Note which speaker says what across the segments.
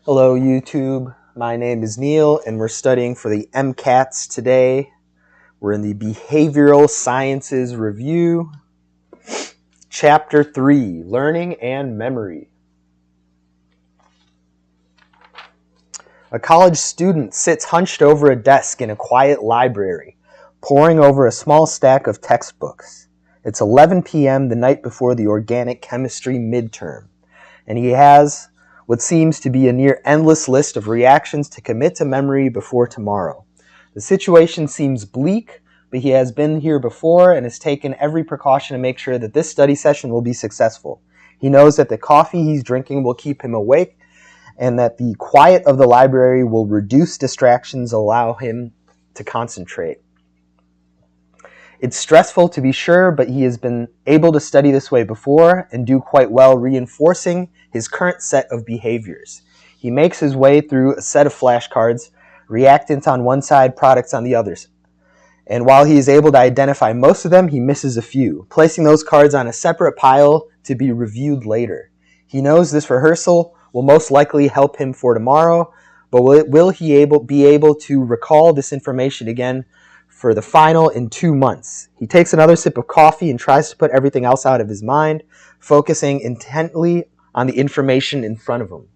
Speaker 1: Hello YouTube, my name is Neil and we're studying for the MCATs today. We're in the Behavioral Sciences Review, Chapter 3, Learning and Memory. A college student sits hunched over a desk in a quiet library, poring over a small stack of textbooks. It's 11 p.m. the night before the organic chemistry midterm, and he has what seems to be a near endless list of reactions to commit to memory before tomorrow. The situation seems bleak, but he has been here before and has taken every precaution to make sure that this study session will be successful. He knows that the coffee he's drinking will keep him awake and that the quiet of the library will reduce distractions, allow him to concentrate. It's stressful to be sure, but he has been able to study this way before and do quite well, reinforcing his current set of behaviors. He makes his way through a set of flashcards, reactants on one side, products on the others. And while he is able to identify most of them, he misses a few, placing those cards on a separate pile to be reviewed later. He knows this rehearsal will most likely help him for tomorrow, but will he be able to recall this information again for the final in 2 months? He takes another sip of coffee and tries to put everything else out of his mind, focusing intently on the information in front of him.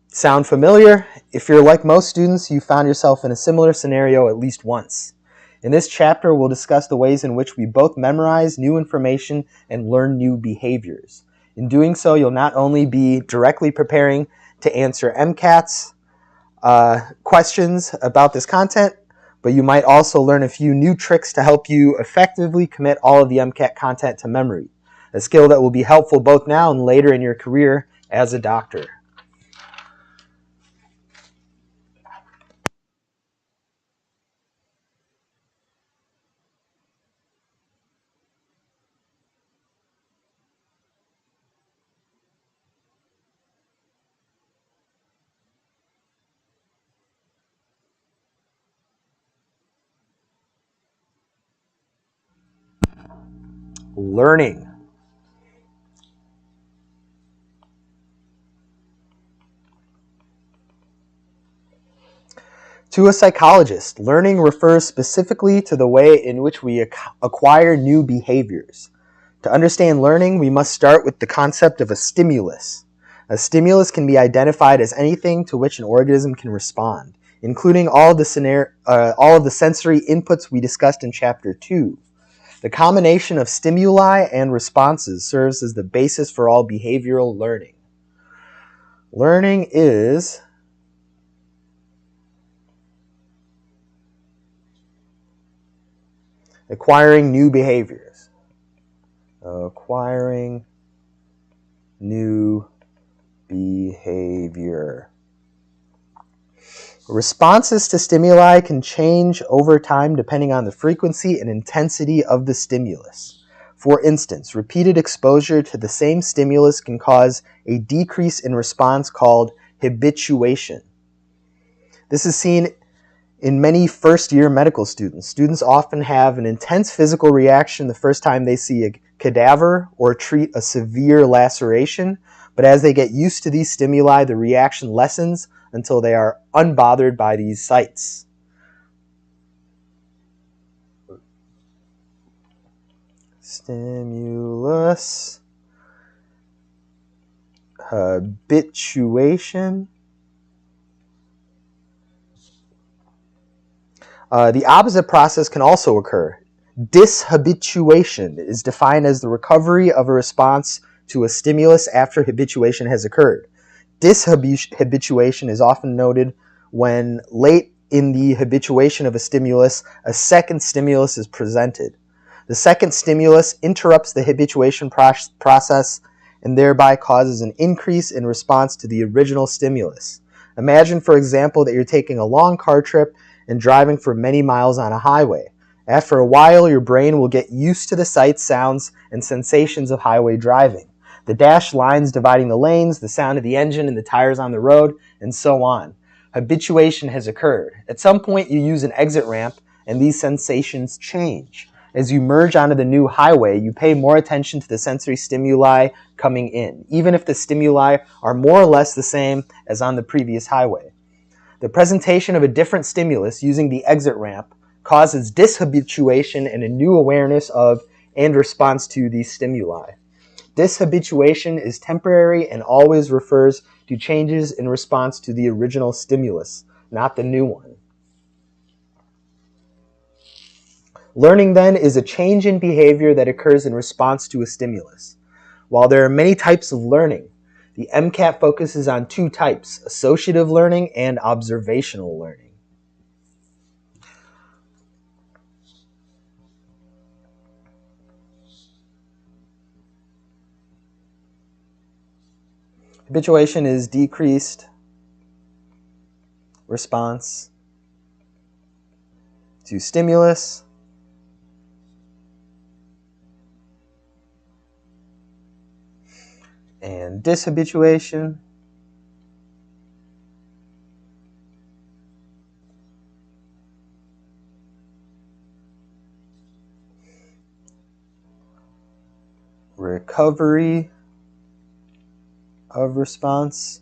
Speaker 1: Sound familiar? If you're like most students, you found yourself in a similar scenario at least once. In this chapter, we'll discuss the ways in which we both memorize new information and learn new behaviors. In doing so, you'll not only be directly preparing to answer MCAT's questions about this content, but you might also learn a few new tricks to help you effectively commit all of the MCAT content to memory, a skill that will be helpful both now and later in your career as a doctor. Learning. To a psychologist, learning refers specifically to the way in which we acquire new behaviors. To understand learning, we must start with the concept of a stimulus. A stimulus can be identified as anything to which an organism can respond, including all of the sensory inputs we discussed in Chapter 2. The combination of stimuli and responses serves as the basis for all behavioral learning. Learning is acquiring new behaviors. Acquiring new behavior. Responses to stimuli can change over time depending on the frequency and intensity of the stimulus. For instance, repeated exposure to the same stimulus can cause a decrease in response called habituation. This is seen in many first-year medical students. Students often have an intense physical reaction the first time they see a cadaver or treat a severe laceration, but as they get used to these stimuli, the reaction lessens until they are unbothered by these sights. Stimulus, habituation. The opposite process can also occur. Dishabituation is defined as the recovery of a response to a stimulus after habituation has occurred. Dishabituation is often noted when late in the habituation of a stimulus, a second stimulus is presented. The second stimulus interrupts the habituation process and thereby causes an increase in response to the original stimulus. Imagine, for example, that you're taking a long car trip and driving for many miles on a highway. After a while, your brain will get used to the sights, sounds, and sensations of highway driving. The dashed lines dividing the lanes, the sound of the engine and the tires on the road, and so on. Habituation has occurred. At some point, you use an exit ramp, and these sensations change. As you merge onto the new highway, you pay more attention to the sensory stimuli coming in, even if the stimuli are more or less the same as on the previous highway. The presentation of a different stimulus using the exit ramp causes dishabituation and a new awareness of and response to these stimuli. Dishabituation is temporary and always refers to changes in response to the original stimulus, not the new one. Learning, then, is a change in behavior that occurs in response to a stimulus. While there are many types of learning, the MCAT focuses on two types: associative learning and observational learning. Habituation is decreased response to stimulus, and dishabituation recovery of response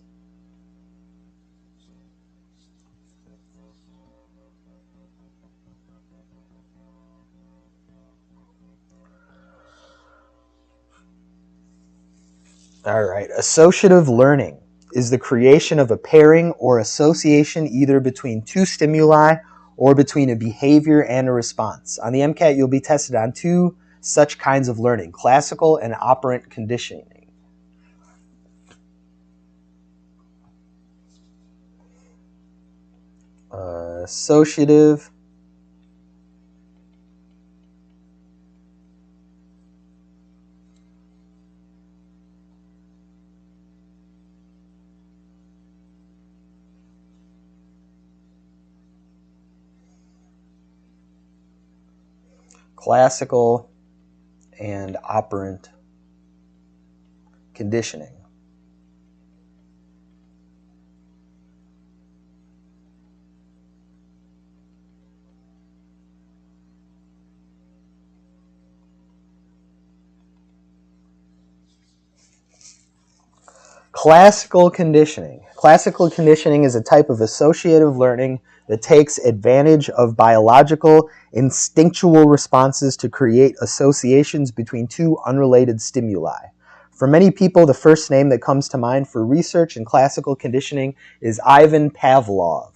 Speaker 1: All right. Associative learning is the creation of a pairing or association either between two stimuli or between a behavior and a response. On the MCAT, you'll be tested on two such kinds of learning: classical and operant conditioning. Associative classical and operant conditioning. Classical conditioning. Classical conditioning is a type of associative learning that takes advantage of biological, instinctual responses to create associations between two unrelated stimuli. For many people, the first name that comes to mind for research in classical conditioning is Ivan Pavlov.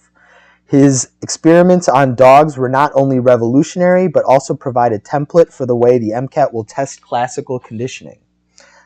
Speaker 1: His experiments on dogs were not only revolutionary, but also provide a template for the way the MCAT will test classical conditioning.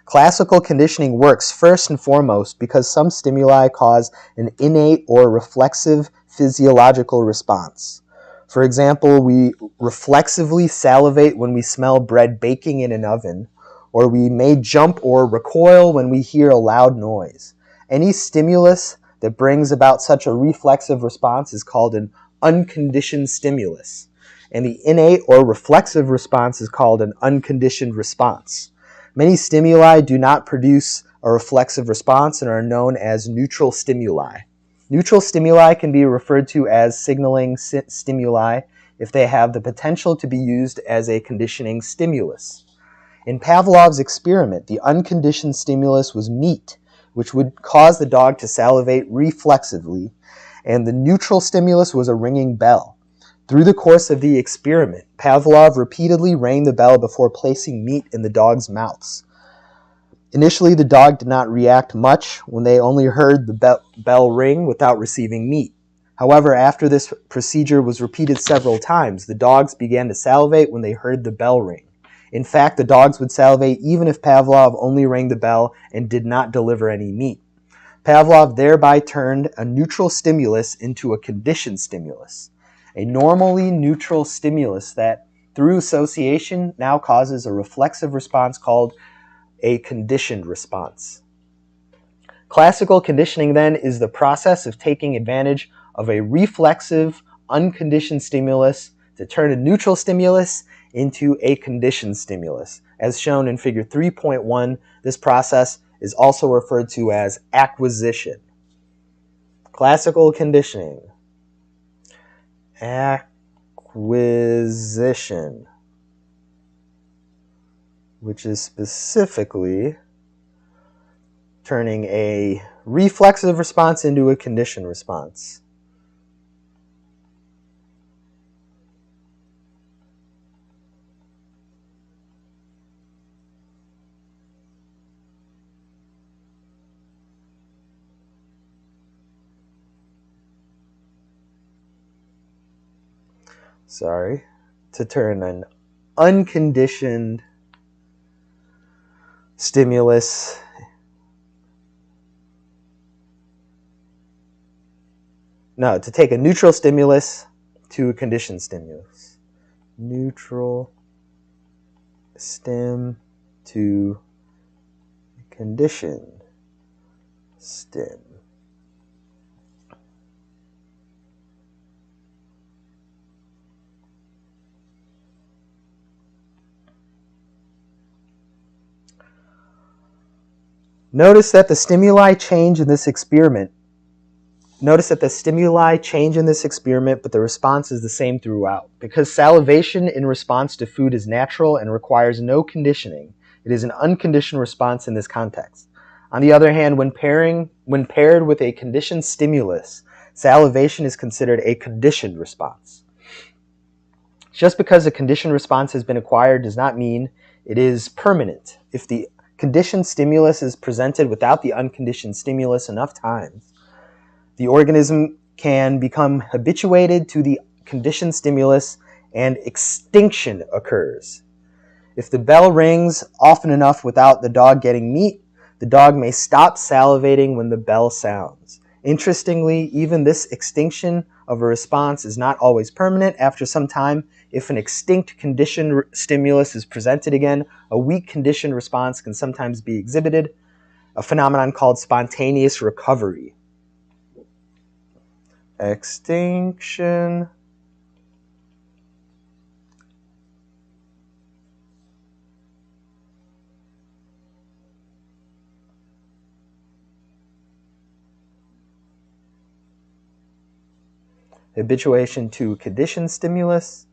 Speaker 1: Classical conditioning works first and foremost because some stimuli cause an innate or reflexive physiological response. For example, we reflexively salivate when we smell bread baking in an oven, or we may jump or recoil when we hear a loud noise. Any stimulus that brings about such a reflexive response is called an unconditioned stimulus, and the innate or reflexive response is called an unconditioned response. Many stimuli do not produce a reflexive response and are known as neutral stimuli. Neutral stimuli can be referred to as signaling stimuli if they have the potential to be used as a conditioning stimulus. In Pavlov's experiment, the unconditioned stimulus was meat, which would cause the dog to salivate reflexively, and the neutral stimulus was a ringing bell. Through the course of the experiment, Pavlov repeatedly rang the bell before placing meat in the dog's mouths. Initially, the dog did not react much when they only heard the bell ring without receiving meat. However, after this procedure was repeated several times, the dogs began to salivate when they heard the bell ring. In fact, the dogs would salivate even if Pavlov only rang the bell and did not deliver any meat. Pavlov thereby turned a neutral stimulus into a conditioned stimulus. A normally neutral stimulus that, through association, now causes a reflexive response called a conditioned response. Classical conditioning, then, is the process of taking advantage of a reflexive, unconditioned stimulus to turn a neutral stimulus into a conditioned stimulus. As shown in figure 3.1, this process is also referred to as acquisition. Classical conditioning. Acquisition. which is specifically turning a reflexive response into a conditioned response. To turn an unconditioned stimulus to take a neutral stimulus to a conditioned stimulus. Neutral stim to conditioned stim. Notice that the stimuli change in this experiment, but the response is the same throughout. Because salivation in response to food is natural and requires no conditioning, it is an unconditioned response in this context. On the other hand, when paired with a conditioned stimulus, salivation is considered a conditioned response. Just because a conditioned response has been acquired does not mean it is permanent. If the conditioned stimulus is presented without the unconditioned stimulus enough times, the organism can become habituated to the conditioned stimulus and extinction occurs. If the bell rings often enough without the dog getting meat, the dog may stop salivating when the bell sounds. Interestingly, even this extinction of a response is not always permanent. After some time, if an extinct conditioned stimulus is presented again, a weak conditioned response can sometimes be exhibited, a phenomenon called spontaneous recovery. Extinction habituation to conditioned stimulus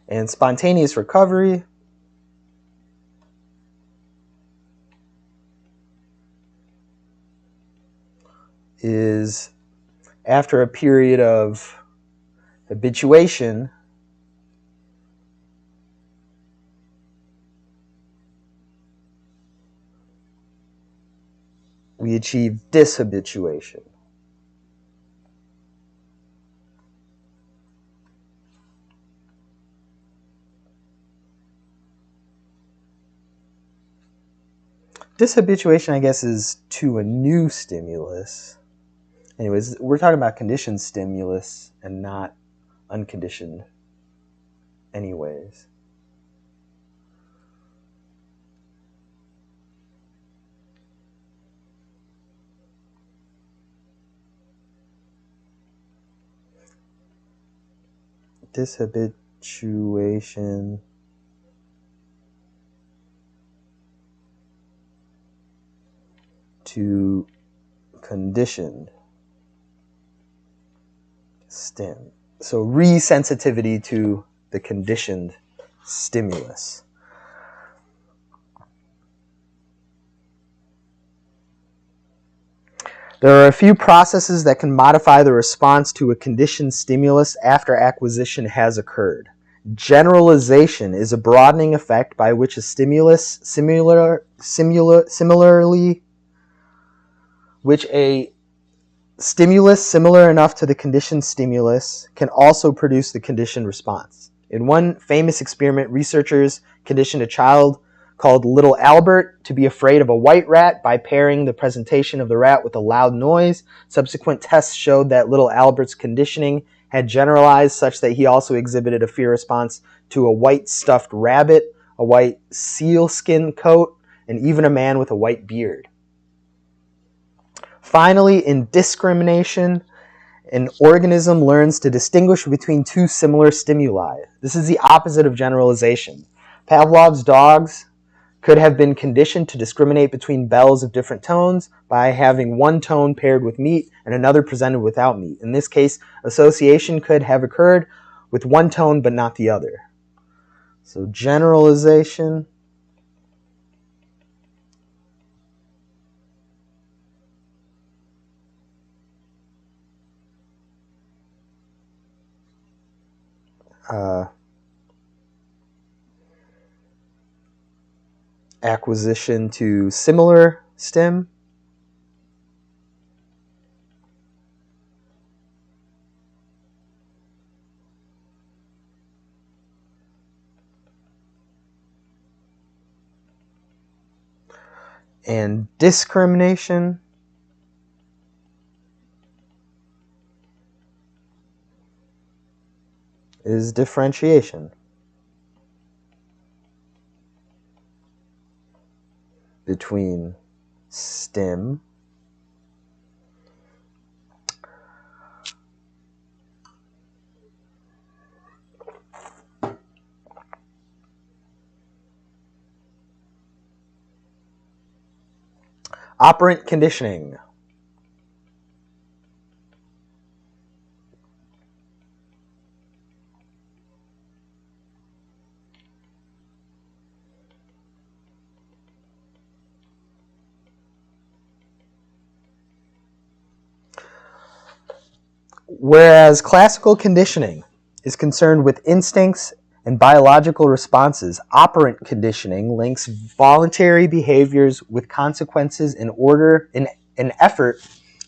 Speaker 1: and spontaneous recovery is after a period of habituation, we achieve dishabituation. Dishabituation, I guess, is to a new stimulus. Anyways, we're talking about conditioned stimulus and not unconditioned anyways. Dishabituation to conditioned stim. So resensitivity to the conditioned stimulus. There are a few processes that can modify the response to a conditioned stimulus after acquisition has occurred. Generalization is a broadening effect by which a stimulus similarly similar enough to the conditioned stimulus can also produce the conditioned response. In one famous experiment, researchers conditioned a child called Little Albert to be afraid of a white rat by pairing the presentation of the rat with a loud noise. Subsequent tests showed that Little Albert's conditioning had generalized such that he also exhibited a fear response to a white stuffed rabbit, a white sealskin coat, and even a man with a white beard. Finally, in discrimination, an organism learns to distinguish between two similar stimuli. This is the opposite of generalization. Pavlov's dogs could have been conditioned to discriminate between bells of different tones by having one tone paired with meat and another presented without meat. In this case, association could have occurred with one tone but not the other. So generalization. Acquisition to similar stem. And discrimination is differentiation between stem operant conditioning. Whereas classical conditioning is concerned with instincts and biological responses, operant conditioning links voluntary behaviors with consequences in an effort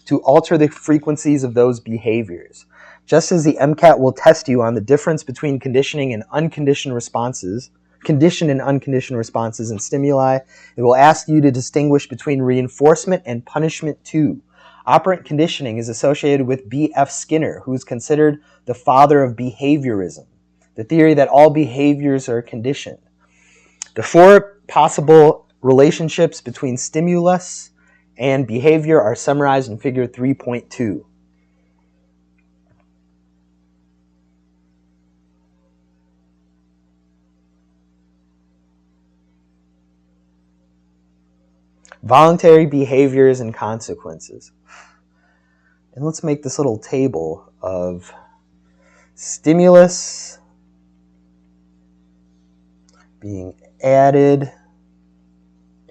Speaker 1: to alter the frequencies of those behaviors. Just as the MCAT will test you on the difference between conditioning and unconditioned responses, conditioned and unconditioned responses and stimuli, it will ask you to distinguish between reinforcement and punishment too. Operant conditioning is associated with B.F. Skinner, who is considered the father of behaviorism, the theory that all behaviors are conditioned. The four possible relationships between stimulus and behavior are summarized in figure 3.2. Voluntary behaviors and consequences. And let's make this little table of stimulus being added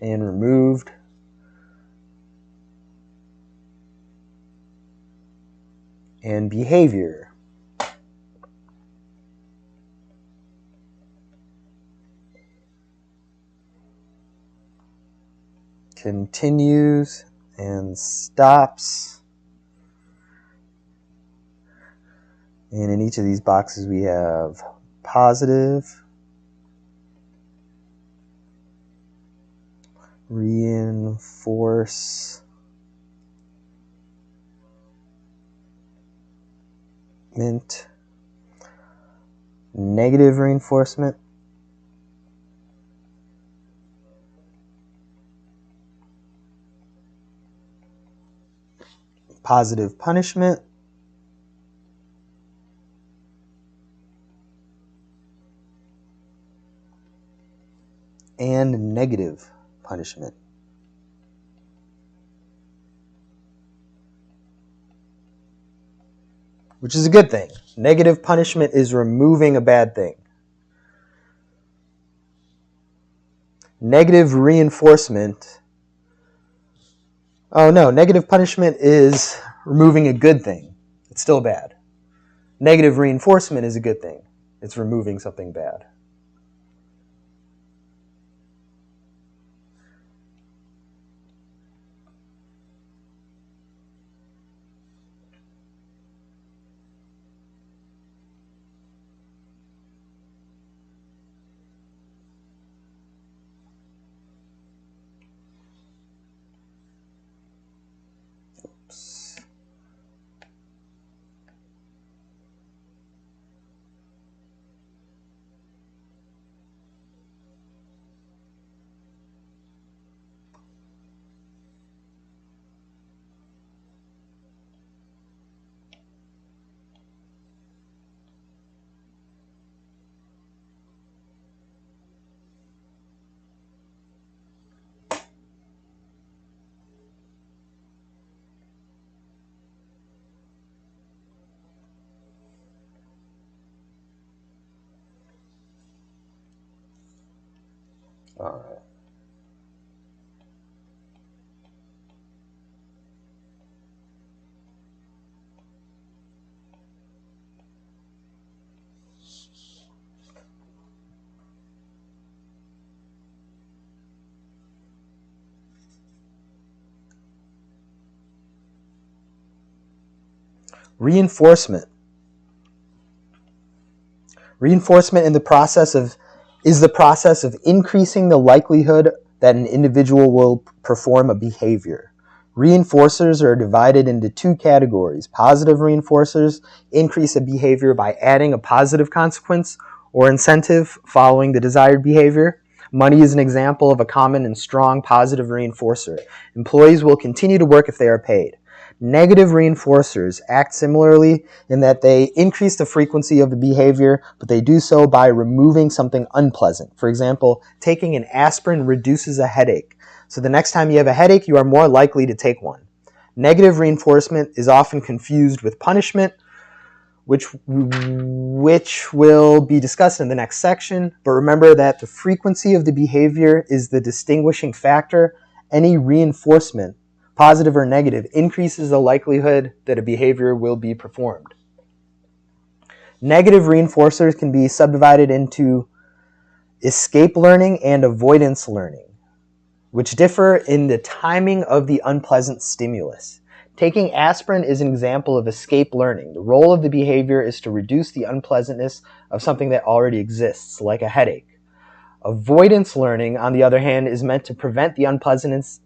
Speaker 1: and removed, and behavior. Continues and stops. And in each of these boxes we have positive, reinforcement, negative reinforcement, positive punishment, and negative punishment. Which is a good thing. Negative punishment is removing a bad thing. Negative reinforcement. Oh no, negative punishment is removing a good thing. It's still bad. Negative reinforcement is a good thing. It's removing something bad. Oops. Uh, Reinforcement. Reinforcement is the process of increasing the likelihood that an individual will perform a behavior. Reinforcers are divided into two categories. Positive reinforcers increase a behavior by adding a positive consequence or incentive following the desired behavior. Money is an example of a common and strong positive reinforcer. Employees will continue to work if they are paid. Negative reinforcers act similarly in that they increase the frequency of the behavior, but they do so by removing something unpleasant. For example, taking an aspirin reduces a headache. So the next time you have a headache, you are more likely to take one. Negative reinforcement is often confused with punishment, which will be discussed in the next section. But remember that the frequency of the behavior is the distinguishing factor. Any reinforcement, positive or negative, increases the likelihood that a behavior will be performed. Negative reinforcers can be subdivided into escape learning and avoidance learning, which differ in the timing of the unpleasant stimulus. Taking aspirin is an example of escape learning. The role of the behavior is to reduce the unpleasantness of something that already exists, like a headache. Avoidance learning, on the other hand, is meant to prevent the unpleasantness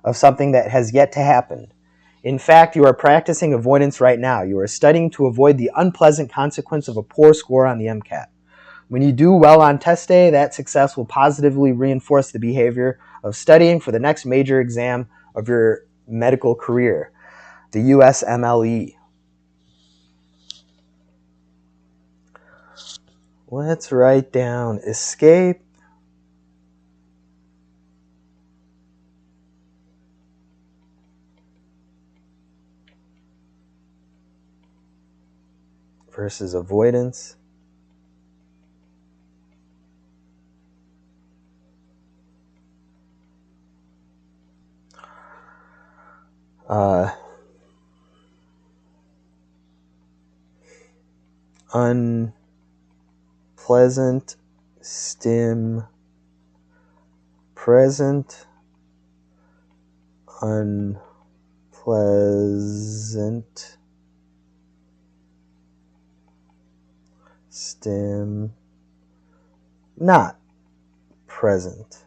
Speaker 1: of something that has yet to happen. In fact, you are practicing avoidance right now. You are studying to avoid the unpleasant consequence of a poor score on the MCAT. When you do well on test day, that success will positively reinforce the behavior of studying for the next major exam of your medical career, the USMLE. Let's write down escape versus avoidance. Unpleasant stim present, unpleasant stim not present.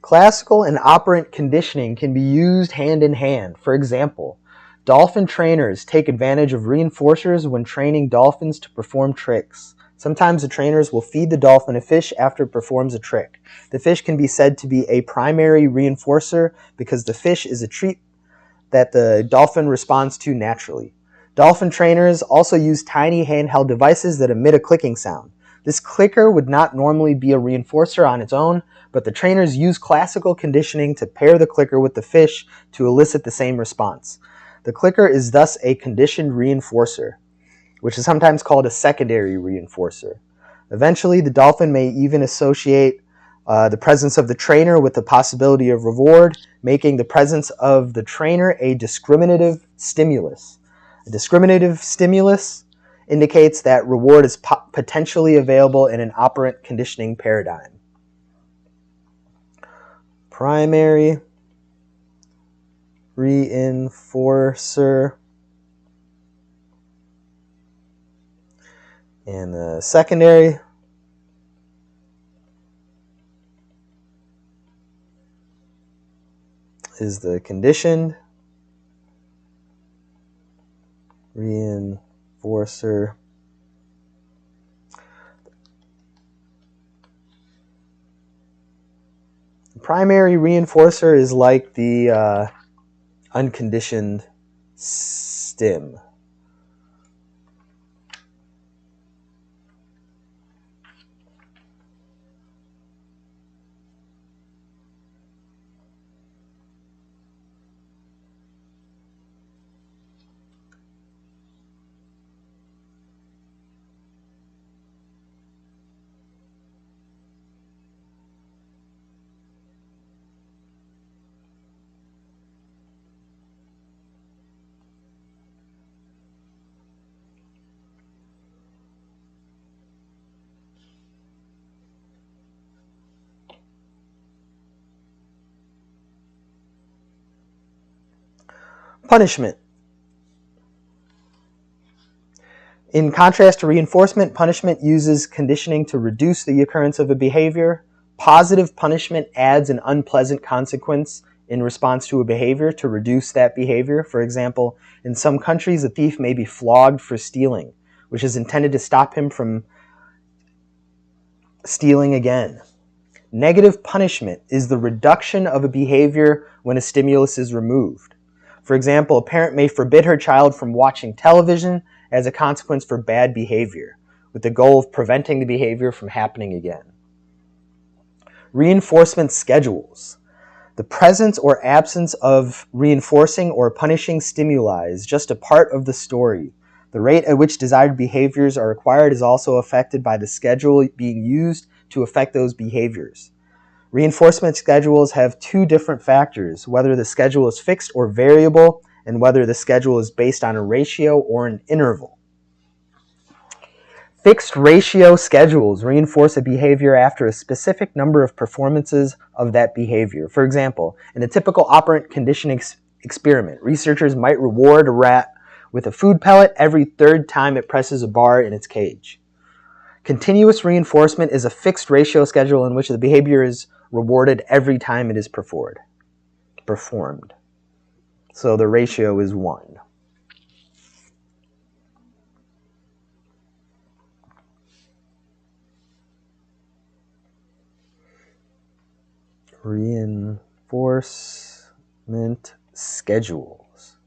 Speaker 1: Classical and operant conditioning can be used hand in hand. For example, dolphin trainers take advantage of reinforcers when training dolphins to perform tricks. Sometimes the trainers will feed the dolphin a fish after it performs a trick. The fish can be said to be a primary reinforcer because the fish is a treat that the dolphin responds to naturally. Dolphin trainers also use tiny handheld devices that emit a clicking sound. This clicker would not normally be a reinforcer on its own, but the trainers use classical conditioning to pair the clicker with the fish to elicit the same response. The clicker is thus a conditioned reinforcer, which is sometimes called a secondary reinforcer. Eventually, the dolphin may even associate the presence of the trainer with the possibility of reward, making the presence of the trainer a discriminative stimulus. A discriminative stimulus indicates that reward is potentially available in an operant conditioning paradigm. Primary reinforcer and the secondary is the conditioned reinforcer. The primary reinforcer is like the unconditioned stim. Punishment. In contrast to reinforcement, punishment uses conditioning to reduce the occurrence of a behavior. Positive punishment adds an unpleasant consequence in response to a behavior to reduce that behavior. For example, in some countries, a thief may be flogged for stealing, which is intended to stop him from stealing again. Negative punishment is the reduction of a behavior when a stimulus is removed. For example, a parent may forbid her child from watching television as a consequence for bad behavior, with the goal of preventing the behavior from happening again. Reinforcement schedules. The presence or absence of reinforcing or punishing stimuli is just a part of the story. The rate at which desired behaviors are acquired is also affected by the schedule being used to affect those behaviors. Reinforcement schedules have two different factors, whether the schedule is fixed or variable, and whether the schedule is based on a ratio or an interval. Fixed ratio schedules reinforce a behavior after a specific number of performances of that behavior. For example, in a typical operant conditioning experiment, researchers might reward a rat with a food pellet every third time it presses a bar in its cage. Continuous reinforcement is a fixed ratio schedule in which the behavior is rewarded every time it is performed. So the ratio is 1. Reinforcement schedules.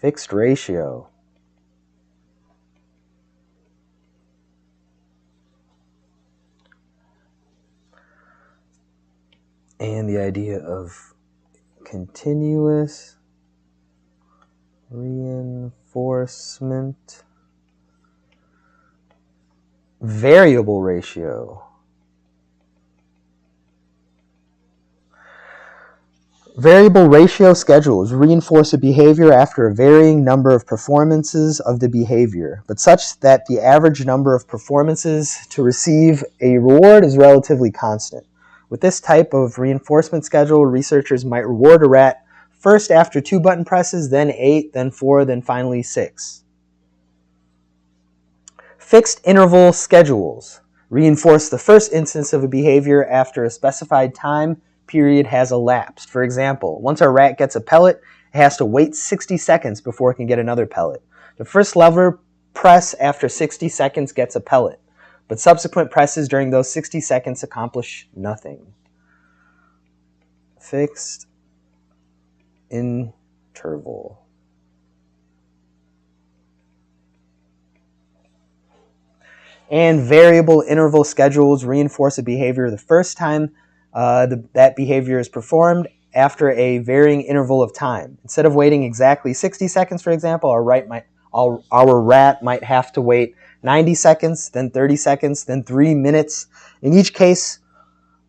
Speaker 1: Fixed ratio. And the idea of continuous reinforcement. Variable ratio. Variable ratio schedules reinforce a behavior after a varying number of performances of the behavior, but such that the average number of performances to receive a reward is relatively constant. With this type of reinforcement schedule, researchers might reward a rat first after 2 button presses, then 8, then 4, then finally 6. Fixed interval schedules reinforce the first instance of a behavior after a specified time period has elapsed. For example, once a rat gets a pellet, it has to wait 60 seconds before it can get another pellet. The first lever press after 60 seconds gets a pellet, but subsequent presses during those 60 seconds accomplish nothing. Fixed interval. And variable interval schedules reinforce a behavior the first time that behavior is performed after a varying interval of time. Instead of waiting exactly 60 seconds, for example, our rat might have to wait 90 seconds, then 30 seconds, then 3 minutes. In each case,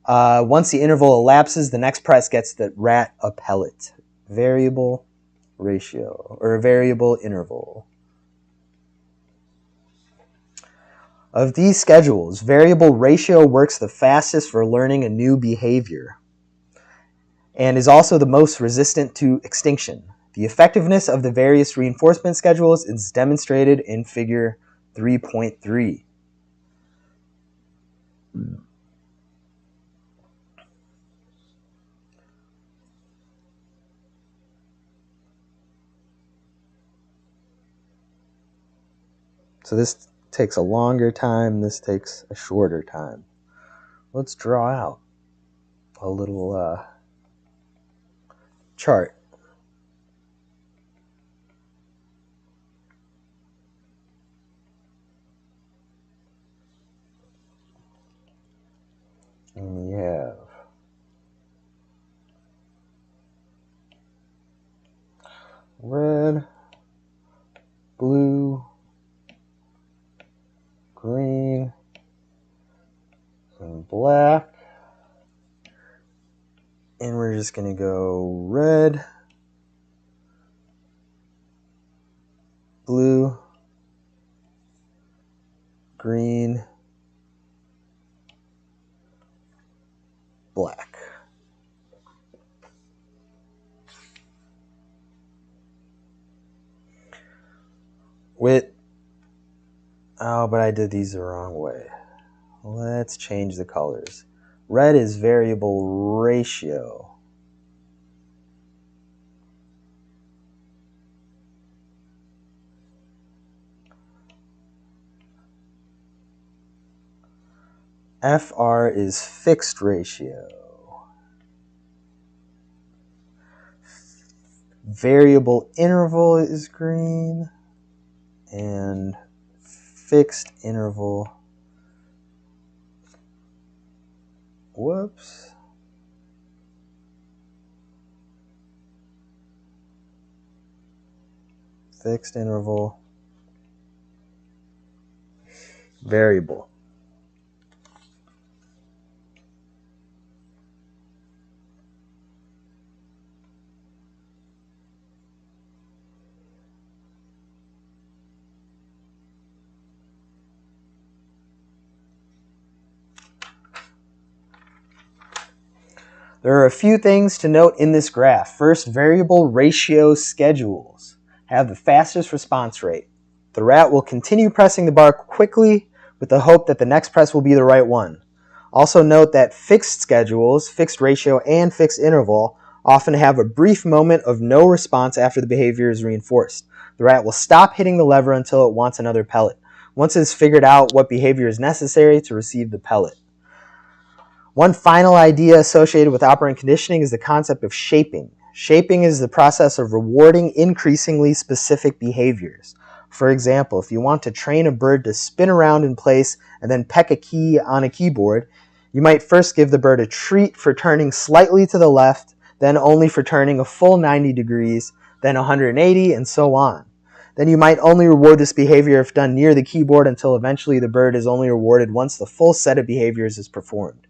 Speaker 1: once the interval elapses, the next press gets the rat a pellet. Variable ratio, or variable interval. Of these schedules, variable ratio works the fastest for learning a new behavior and is also the most resistant to extinction. The effectiveness of the various reinforcement schedules is demonstrated in figure 3.3. So this takes a longer time, this takes a shorter time. Let's draw out a little chart. And we have red, blue, green, and black. And we're just going to go red, blue, green, black. Oh, but I did these the wrong way. Let's change the colors. Red is variable ratio. FR is fixed ratio. Variable interval is green. And fixed interval. Whoops. Fixed interval. Variable. There are a few things to note in this graph. First, variable ratio schedules have the fastest response rate. The rat will continue pressing the bar quickly with the hope that the next press will be the right one. Also note that fixed schedules, fixed ratio, and fixed interval often have a brief moment of no response after the behavior is reinforced. The rat will stop hitting the lever until it wants another pellet, once it has figured out what behavior is necessary to receive the pellet. One final idea associated with operant conditioning is the concept of shaping. Shaping is the process of rewarding increasingly specific behaviors. For example, if you want to train a bird to spin around in place and then peck a key on a keyboard, you might first give the bird a treat for turning slightly to the left, then only for turning a full 90 degrees, then 180, and so on. Then you might only reward this behavior if done near the keyboard until eventually the bird is only rewarded once the full set of behaviors is performed.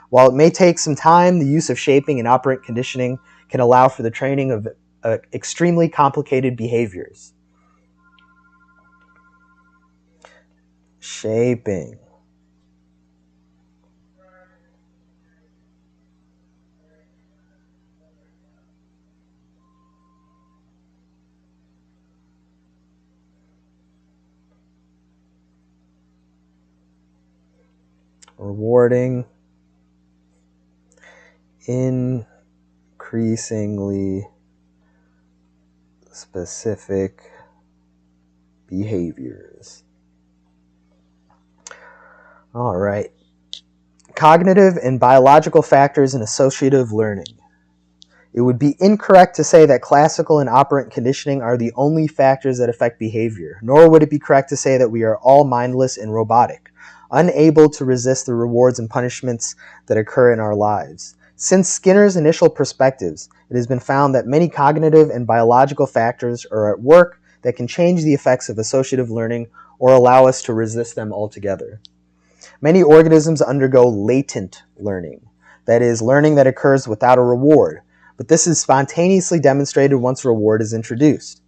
Speaker 1: While it may take some time, the use of shaping and operant conditioning can allow for the training of extremely complicated behaviors. Shaping. Rewarding increasingly specific behaviors. All right. Cognitive and biological factors in associative learning. It would be incorrect to say that classical and operant conditioning are the only factors that affect behavior, nor would it be correct to say that we are all mindless and robotic, unable to resist the rewards and punishments that occur in our lives. Since Skinner's initial perspectives, it has been found that many cognitive and biological factors are at work that can change the effects of associative learning or allow us to resist them altogether. Many organisms undergo latent learning, that is, learning that occurs without a reward, but this is spontaneously demonstrated once a reward is introduced.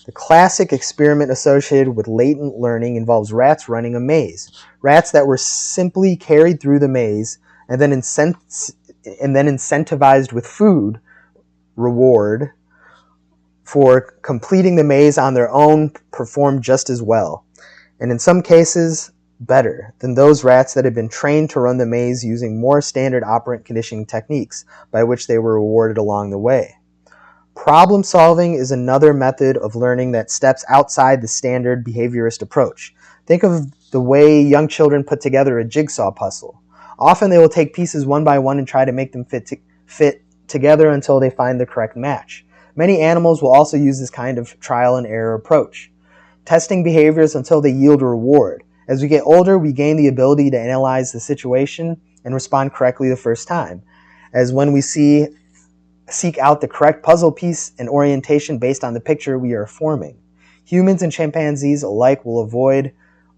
Speaker 1: The classic experiment associated with latent learning involves rats running a maze. Rats that were simply carried through the maze and then incentivized with food reward for completing the maze on their own performed just as well, and in some cases better than those rats that had been trained to run the maze using more standard operant conditioning techniques by which they were rewarded along the way. Problem solving is another method of learning that steps outside the standard behaviorist approach. Think of the way young children put together a jigsaw puzzle. Often they will take pieces one by one and try to make them fit together until they find the correct match. Many animals will also use this kind of trial and error approach, testing behaviors until they yield a reward. As we get older, we gain the ability to analyze the situation and respond correctly the first time, as when we seek out the correct puzzle piece and orientation based on the picture we are forming. Humans and chimpanzees alike will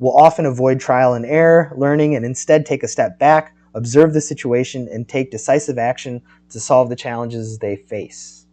Speaker 1: often avoid trial and error learning and instead take a step back, observe the situation, and take decisive action to solve the challenges they face.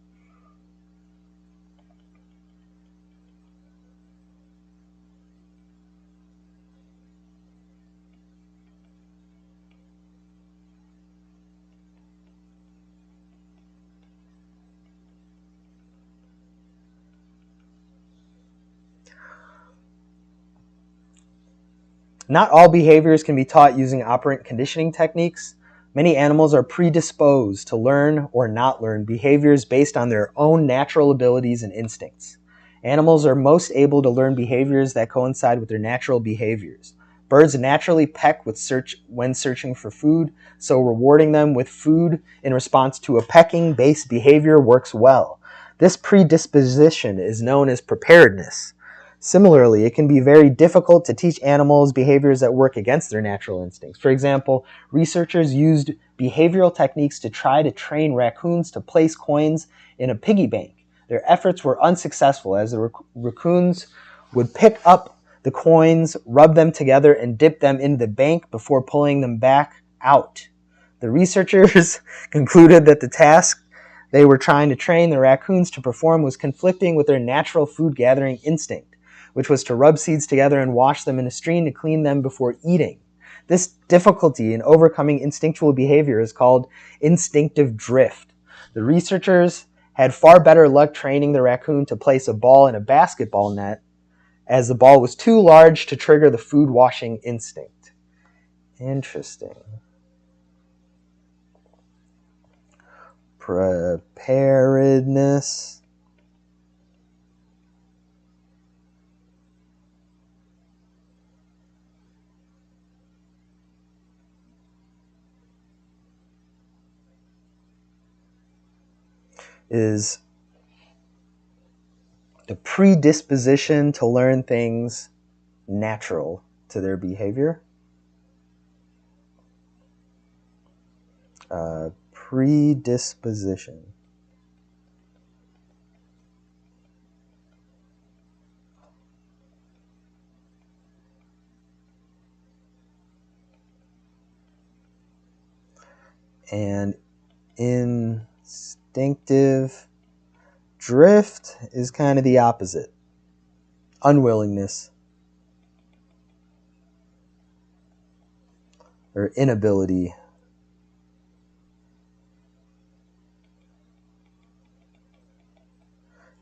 Speaker 1: Not all behaviors can be taught using operant conditioning techniques. Many animals are predisposed to learn or not learn behaviors based on their own natural abilities and instincts. Animals are most able to learn behaviors that coincide with their natural behaviors. Birds naturally peck when searching for food, so rewarding them with food in response to a pecking-based behavior works well. This predisposition is known as preparedness. Similarly, it can be very difficult to teach animals behaviors that work against their natural instincts. For example, researchers used behavioral techniques to try to train raccoons to place coins in a piggy bank. Their efforts were unsuccessful as the raccoons would pick up the coins, rub them together, and dip them into the bank before pulling them back out. The researchers concluded that the task they were trying to train the raccoons to perform was conflicting with their natural food gathering instinct, which was to rub seeds together and wash them in a stream to clean them before eating. This difficulty in overcoming instinctual behavior is called instinctive drift. The researchers had far better luck training the raccoon to place a ball in a basketball net, as the ball was too large to trigger the food washing instinct. Interesting. Preparedness is the predisposition to learn things natural to their behavior. Predisposition. And instinctive drift is kind of the opposite. Unwillingness or inability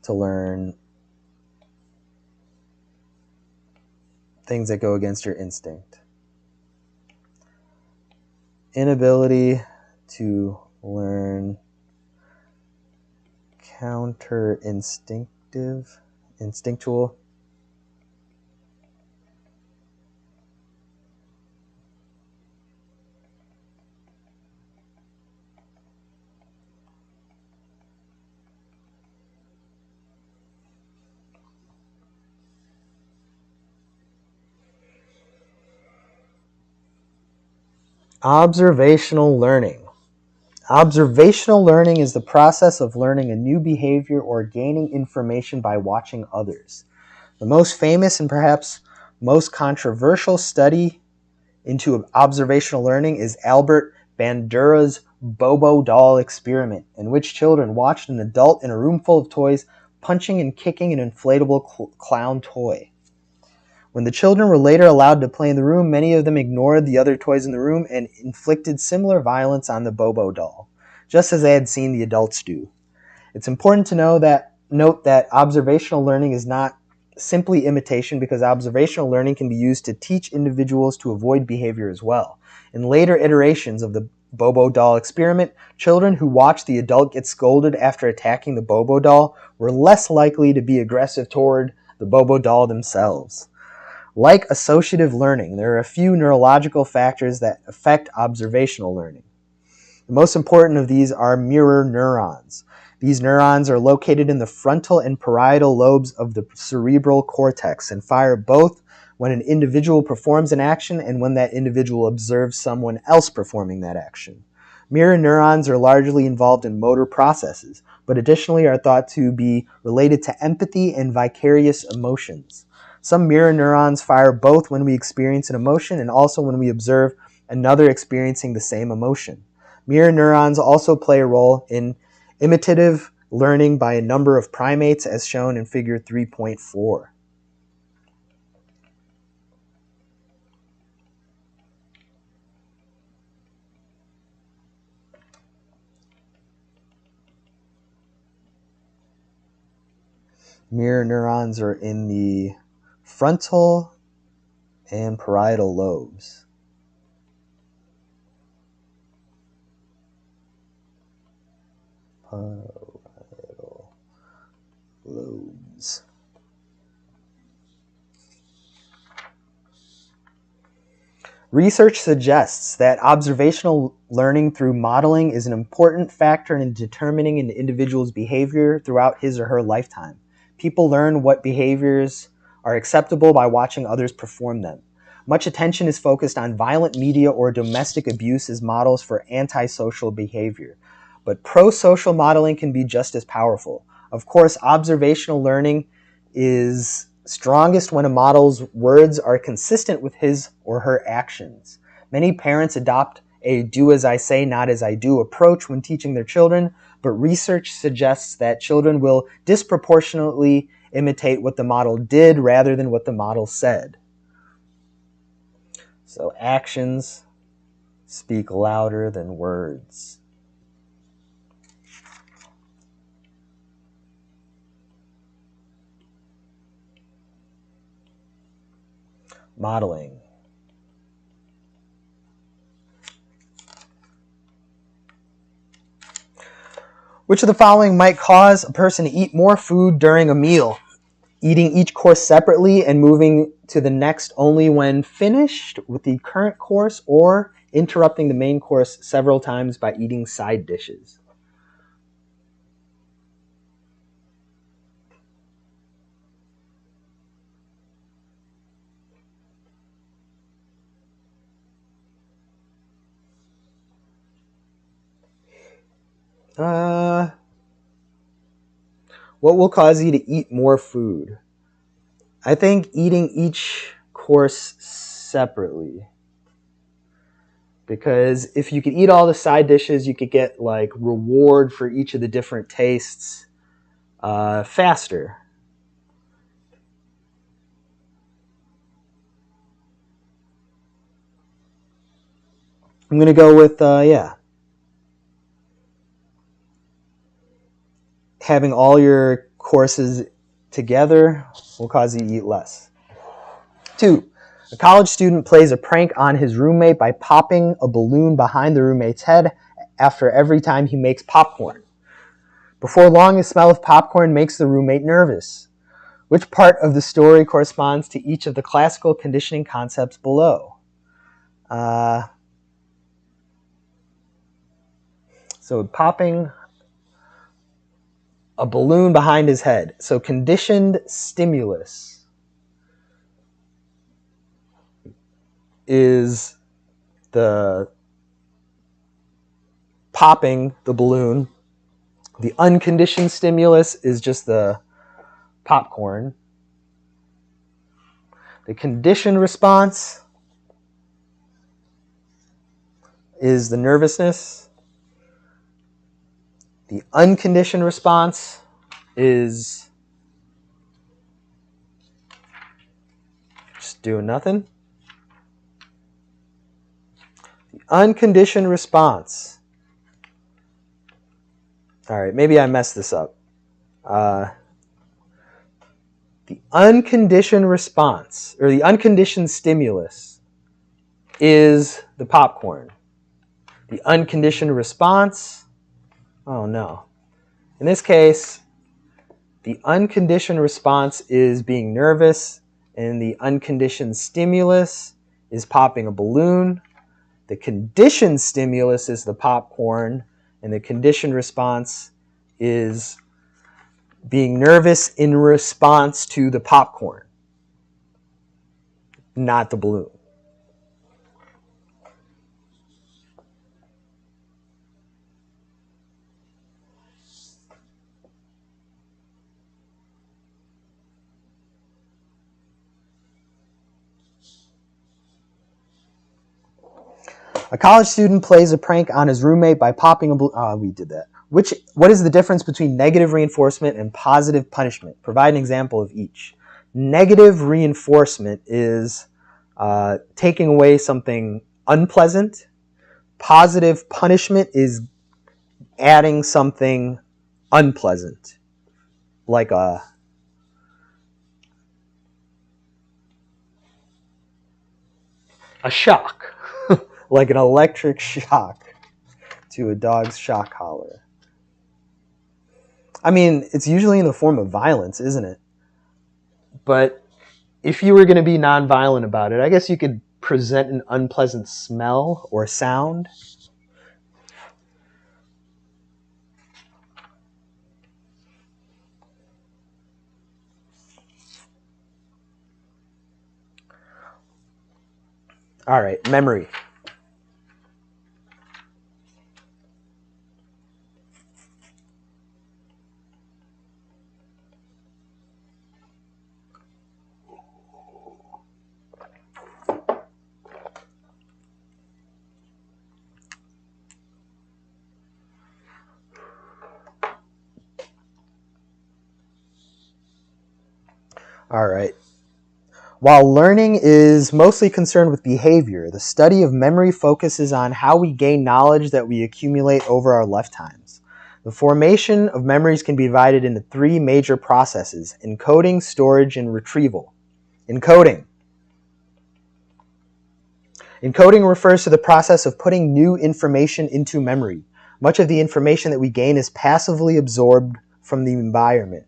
Speaker 1: to learn things that go against your instinct. Inability to learn instinctual. Observational learning. Observational learning is the process of learning a new behavior or gaining information by watching others. The most famous and perhaps most controversial study into observational learning is Albert Bandura's Bobo doll experiment, in which children watched an adult in a room full of toys punching and kicking an inflatable clown toy. When the children were later allowed to play in the room, many of them ignored the other toys in the room and inflicted similar violence on the Bobo doll, just as they had seen the adults do. It's important to note that observational learning is not simply imitation, because observational learning can be used to teach individuals to avoid behavior as well. In later iterations of the Bobo doll experiment, children who watched the adult get scolded after attacking the Bobo doll were less likely to be aggressive toward the Bobo doll themselves. Like associative learning, there are a few neurological factors that affect observational learning. The most important of these are mirror neurons. These neurons are located in the frontal and parietal lobes of the cerebral cortex and fire both when an individual performs an action and when that individual observes someone else performing that action. Mirror neurons are largely involved in motor processes, but additionally are thought to be related to empathy and vicarious emotions. Some mirror neurons fire both when we experience an emotion and also when we observe another experiencing the same emotion. Mirror neurons also play a role in imitative learning by a number of primates, as shown in figure 3.4. Mirror neurons are in the frontal and parietal lobes. Parietal lobes. Research suggests that observational learning through modeling is an important factor in determining an individual's behavior throughout his or her lifetime. People learn what behaviors are acceptable by watching others perform them. Much attention is focused on violent media or domestic abuse as models for antisocial behavior. But pro-social modeling can be just as powerful. Of course, observational learning is strongest when a model's words are consistent with his or her actions. Many parents adopt a do as I say, not as I do approach when teaching their children, but research suggests that children will disproportionately imitate what the model did rather than what the model said. So actions speak louder than words. Modeling. Which of the following might cause a person to eat more food during a meal? Eating each course separately and moving to the next only when finished with the current course, or interrupting the main course several times by eating side dishes? What will cause you to eat more food? I think eating each course separately. Because if you could eat all the side dishes, you could get like reward for each of the different tastes faster. I'm going to go with, having all your courses together will cause you to eat less. 2, a college student plays a prank on his roommate by popping a balloon behind the roommate's head after every time he makes popcorn. Before long, the smell of popcorn makes the roommate nervous. Which part of the story corresponds to each of the classical conditioning concepts below? So popping a balloon behind his head. So conditioned stimulus is the popping the balloon. The unconditioned stimulus is just the popcorn. The conditioned response is the nervousness. The unconditioned response is just doing nothing. The unconditioned response. All right, maybe I messed this up. The unconditioned response, or the unconditioned stimulus, is the popcorn. The unconditioned response, oh no. In this case, the unconditioned response is being nervous, and the unconditioned stimulus is popping a balloon. The conditioned stimulus is the popcorn, and the conditioned response is being nervous in response to the popcorn, not the balloon. A college student plays a prank on his roommate by popping a balloon. We did that. What is the difference between negative reinforcement and positive punishment? Provide an example of each. Negative reinforcement is taking away something unpleasant. Positive punishment is adding something unpleasant, like a A shock, like an electric shock to a dog's shock collar. I mean, it's usually in the form of violence, isn't it? But if you were going to be nonviolent about it, I guess you could present an unpleasant smell or sound. All right, memory. All right. While learning is mostly concerned with behavior, the study of memory focuses on how we gain knowledge that we accumulate over our lifetimes. The formation of memories can be divided into three major processes: encoding, storage, and retrieval. Encoding. Encoding refers to the process of putting new information into memory. Much of the information that we gain is passively absorbed from the environment.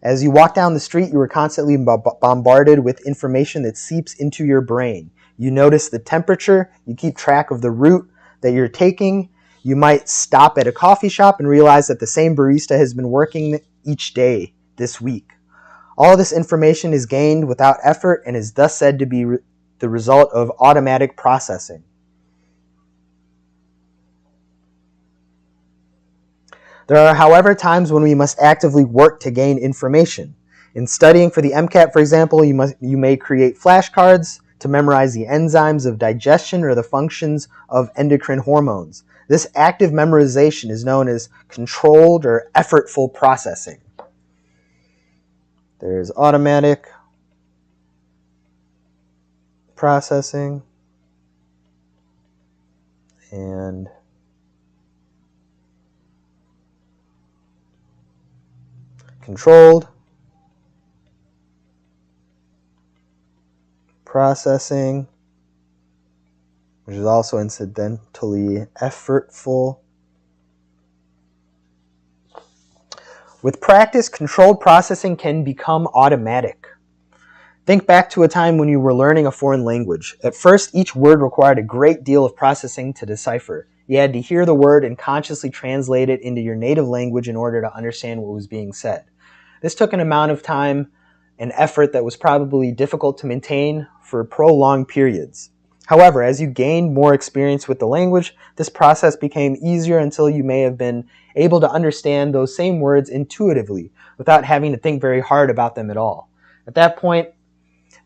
Speaker 1: As you walk down the street, you are constantly bombarded with information that seeps into your brain. You notice the temperature, you keep track of the route that you're taking. You might stop at a coffee shop and realize that the same barista has been working each day this week. All of this information is gained without effort and is thus said to be the result of automatic processing. There are, however, times when we must actively work to gain information. In studying for the MCAT, for example, you may create flashcards to memorize the enzymes of digestion or the functions of endocrine hormones. This active memorization is known as controlled or effortful processing. There's automatic processing and controlled processing, which is also incidentally effortful. With practice, controlled processing can become automatic. Think back to a time when you were learning a foreign language. At first, each word required a great deal of processing to decipher. You had to hear the word and consciously translate it into your native language in order to understand what was being said. This took an amount of time and effort that was probably difficult to maintain for prolonged periods. However, as you gained more experience with the language, this process became easier until you may have been able to understand those same words intuitively without having to think very hard about them at all. At that point,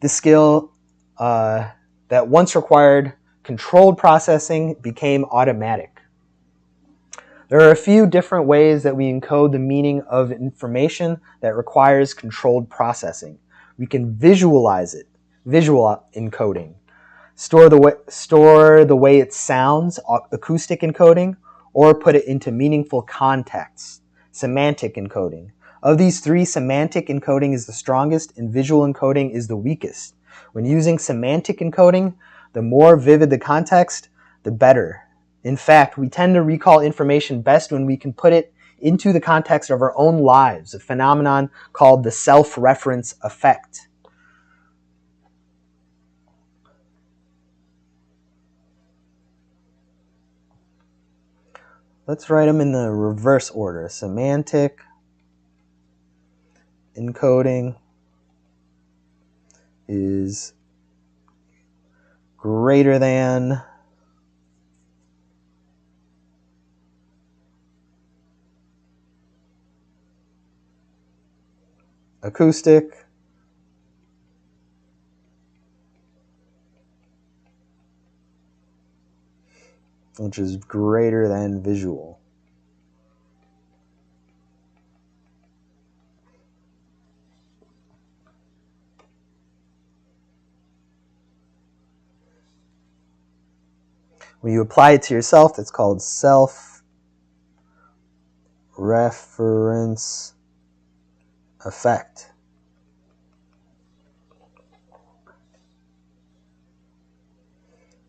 Speaker 1: the skill that once required controlled processing became automatic. There are a few different ways that we encode the meaning of information that requires controlled processing. We can visualize it, visual encoding, store the way it sounds, acoustic encoding, or put it into meaningful contexts, semantic encoding. Of these three, semantic encoding is the strongest and visual encoding is the weakest. When using semantic encoding, the more vivid the context, the better. In fact, we tend to recall information best when we can put it into the context of our own lives, a phenomenon called the self-reference effect. Let's write them in the reverse order. Semantic encoding is greater than acoustic, which is greater than visual. When you apply it to yourself, it's called self-reference effect.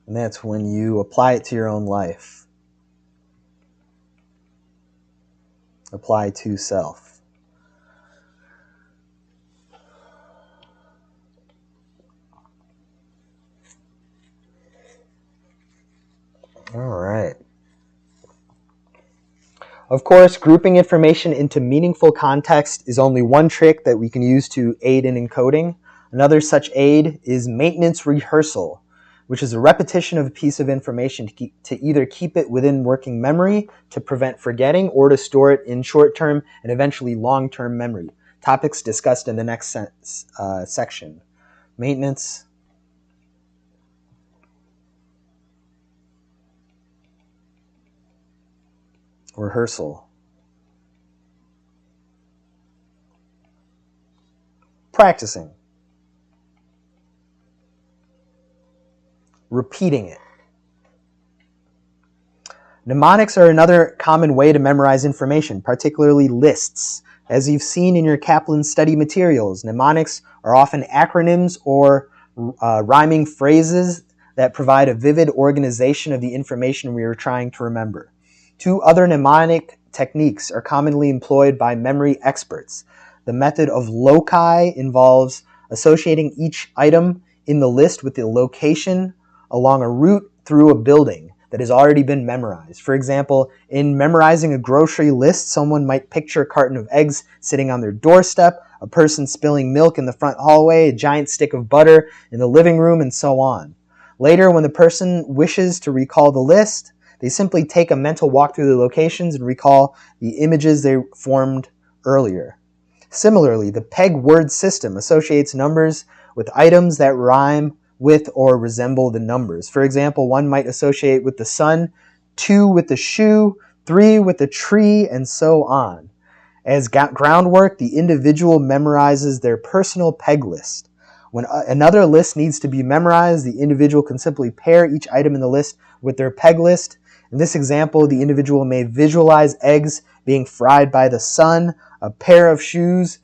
Speaker 1: And that's when you apply it to your own life. Apply to self. All right. Of course, grouping information into meaningful context is only one trick that we can use to aid in encoding. Another such aid is maintenance rehearsal, which is a repetition of a piece of information to either keep it within working memory to prevent forgetting or to store it in short-term and eventually long-term memory. Topics discussed in the next section. Maintenance, rehearsal, practicing, repeating it. Mnemonics are another common way to memorize information, particularly lists. As you've seen in your Kaplan study materials, mnemonics are often acronyms or rhyming phrases that provide a vivid organization of the information we are trying to remember. Two other mnemonic techniques are commonly employed by memory experts. The method of loci involves associating each item in the list with the location along a route through a building that has already been memorized. For example, in memorizing a grocery list, someone might picture a carton of eggs sitting on their doorstep, a person spilling milk in the front hallway, a giant stick of butter in the living room, and so on. Later, when the person wishes to recall the list, they simply take a mental walk through the locations and recall the images they formed earlier. Similarly, the peg word system associates numbers with items that rhyme with or resemble the numbers. For example, one might associate with the sun, 2 with the shoe, 3 with the tree, and so on. As groundwork, the individual memorizes their personal peg list. When another list needs to be memorized, the individual can simply pair each item in the list with their peg list. In this example, the individual may visualize eggs being fried by the sun, a pair of shoes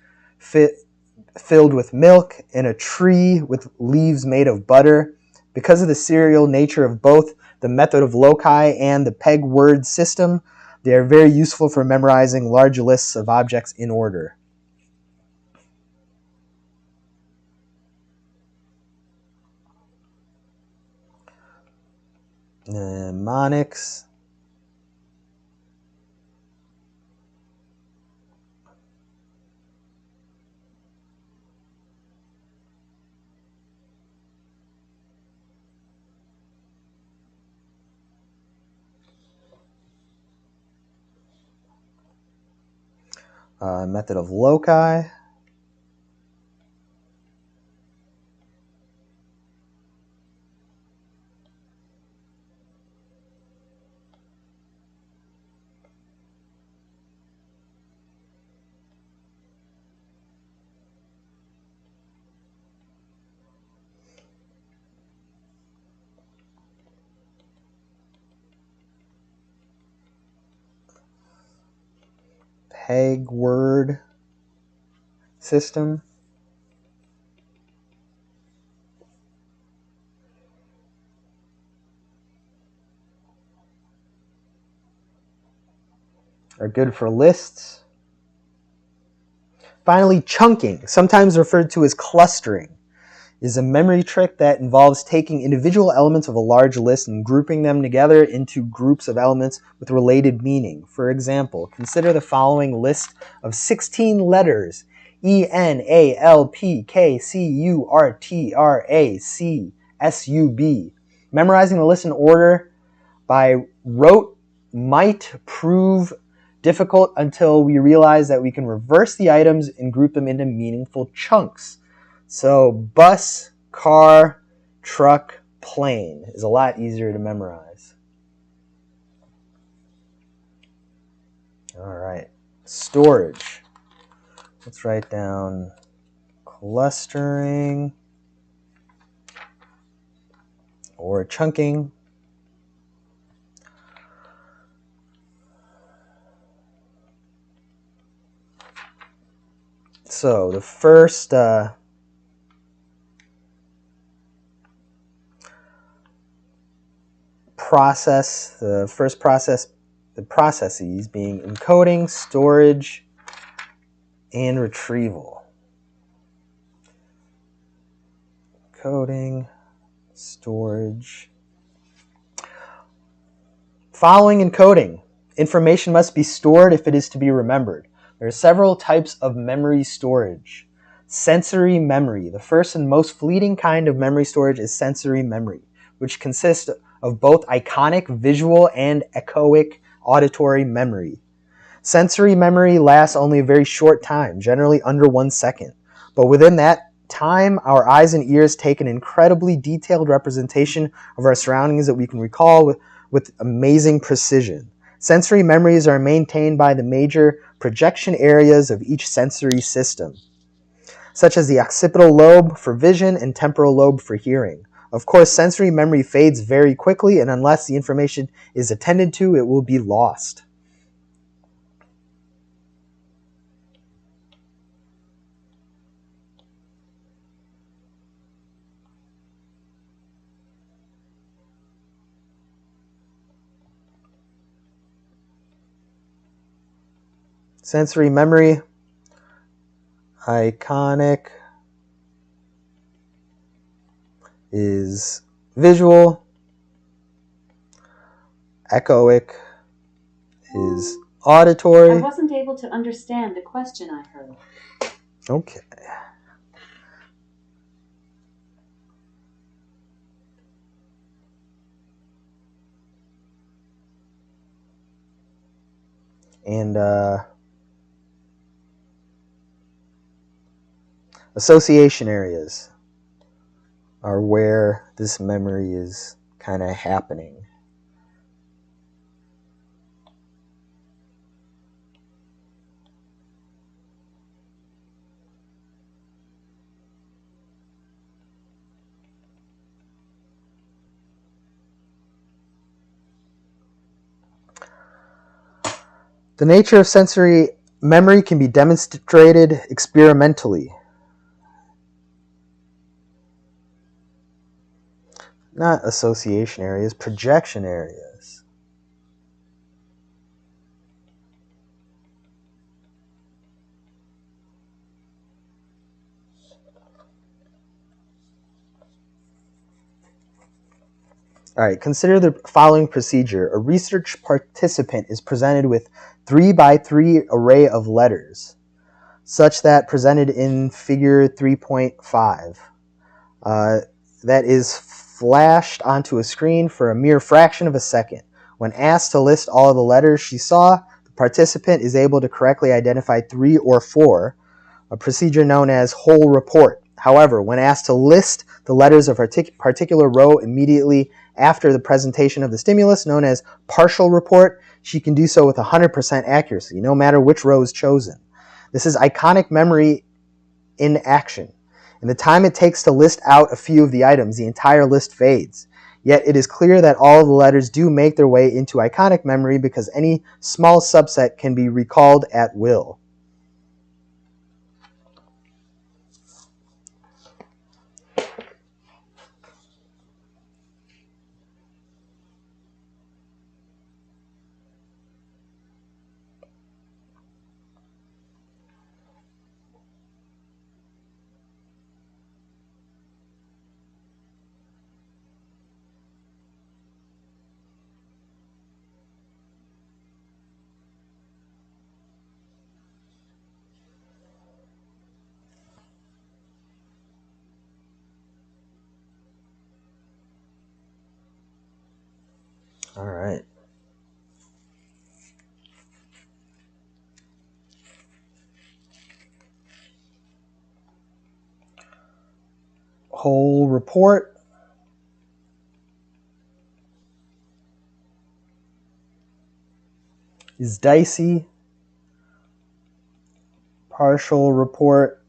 Speaker 1: filled with milk, and a tree with leaves made of butter. Because of the serial nature of both the method of loci and the peg word system, they are very useful for memorizing large lists of objects in order. Mnemonics. Method of loci. Peg word system. Are good for lists. Finally, chunking, sometimes referred to as clustering, is a memory trick that involves taking individual elements of a large list and grouping them together into groups of elements with related meaning. For example, consider the following list of 16 letters: ENALPKCURTRACSUB. Memorizing the list in order by rote might prove difficult until we realize that we can reverse the items and group them into meaningful chunks. So bus, car, truck, plane is a lot easier to memorize. All right, storage. Let's write down clustering or chunking. So the first process, the processes being encoding, storage, and retrieval. Encoding, storage. Following encoding, information must be stored if it is to be remembered. There are several types of memory storage. Sensory memory. The first and most fleeting kind of memory storage is sensory memory, which consists of both iconic, visual, and echoic auditory memory. Sensory memory lasts only a very short time, generally under 1 second. But within that time, our eyes and ears take an incredibly detailed representation of our surroundings that we can recall with amazing precision. Sensory memories are maintained by the major projection areas of each sensory system, such as the occipital lobe for vision and temporal lobe for hearing. Of course, sensory memory fades very quickly, and unless the information is attended to, it will be lost. Sensory memory, iconic is visual, echoic is auditory.
Speaker 2: I wasn't able to understand the question I heard.
Speaker 1: Okay. And association areas are where this memory is kind of happening. The nature of sensory memory can be demonstrated experimentally. Not association areas, projection areas. All right, consider the following procedure. A research participant is presented with 3x3 array of letters, such that presented in figure 3.5. That is flashed onto a screen for a mere fraction of a second. When asked to list all of the letters she saw, the participant is able to correctly identify 3 or 4, a procedure known as whole report. However, when asked to list the letters of a particular row immediately after the presentation of the stimulus, known as partial report, she can do so with 100% accuracy, no matter which row is chosen. This is iconic memory in action. In the time it takes to list out a few of the items, the entire list fades. Yet it is clear that all of the letters do make their way into iconic memory because any small subset can be recalled at will. All right. Whole report is dicey. Partial report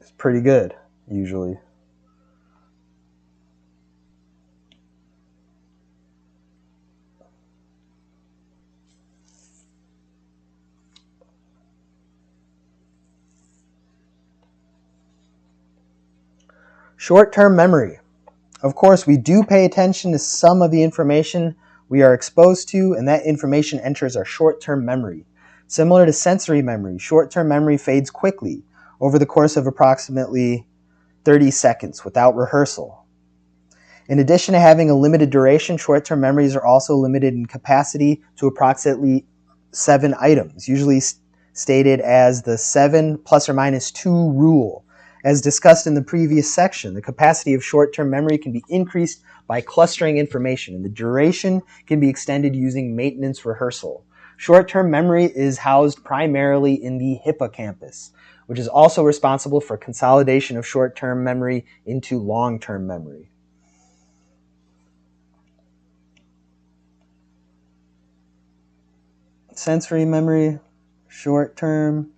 Speaker 1: is pretty good, usually. Short-term memory. Of course, we do pay attention to some of the information we are exposed to, and that information enters our short-term memory. Similar to sensory memory, short-term memory fades quickly over the course of approximately 30 seconds without rehearsal. In addition to having a limited duration, short-term memories are also limited in capacity to approximately 7 items, usually stated as the 7 plus or minus 2 rule. As discussed in the previous section, the capacity of short-term memory can be increased by clustering information, and the duration can be extended using maintenance rehearsal. Short-term memory is housed primarily in the hippocampus, which is also responsible for consolidation of short-term memory into long-term memory. Sensory memory, short-term.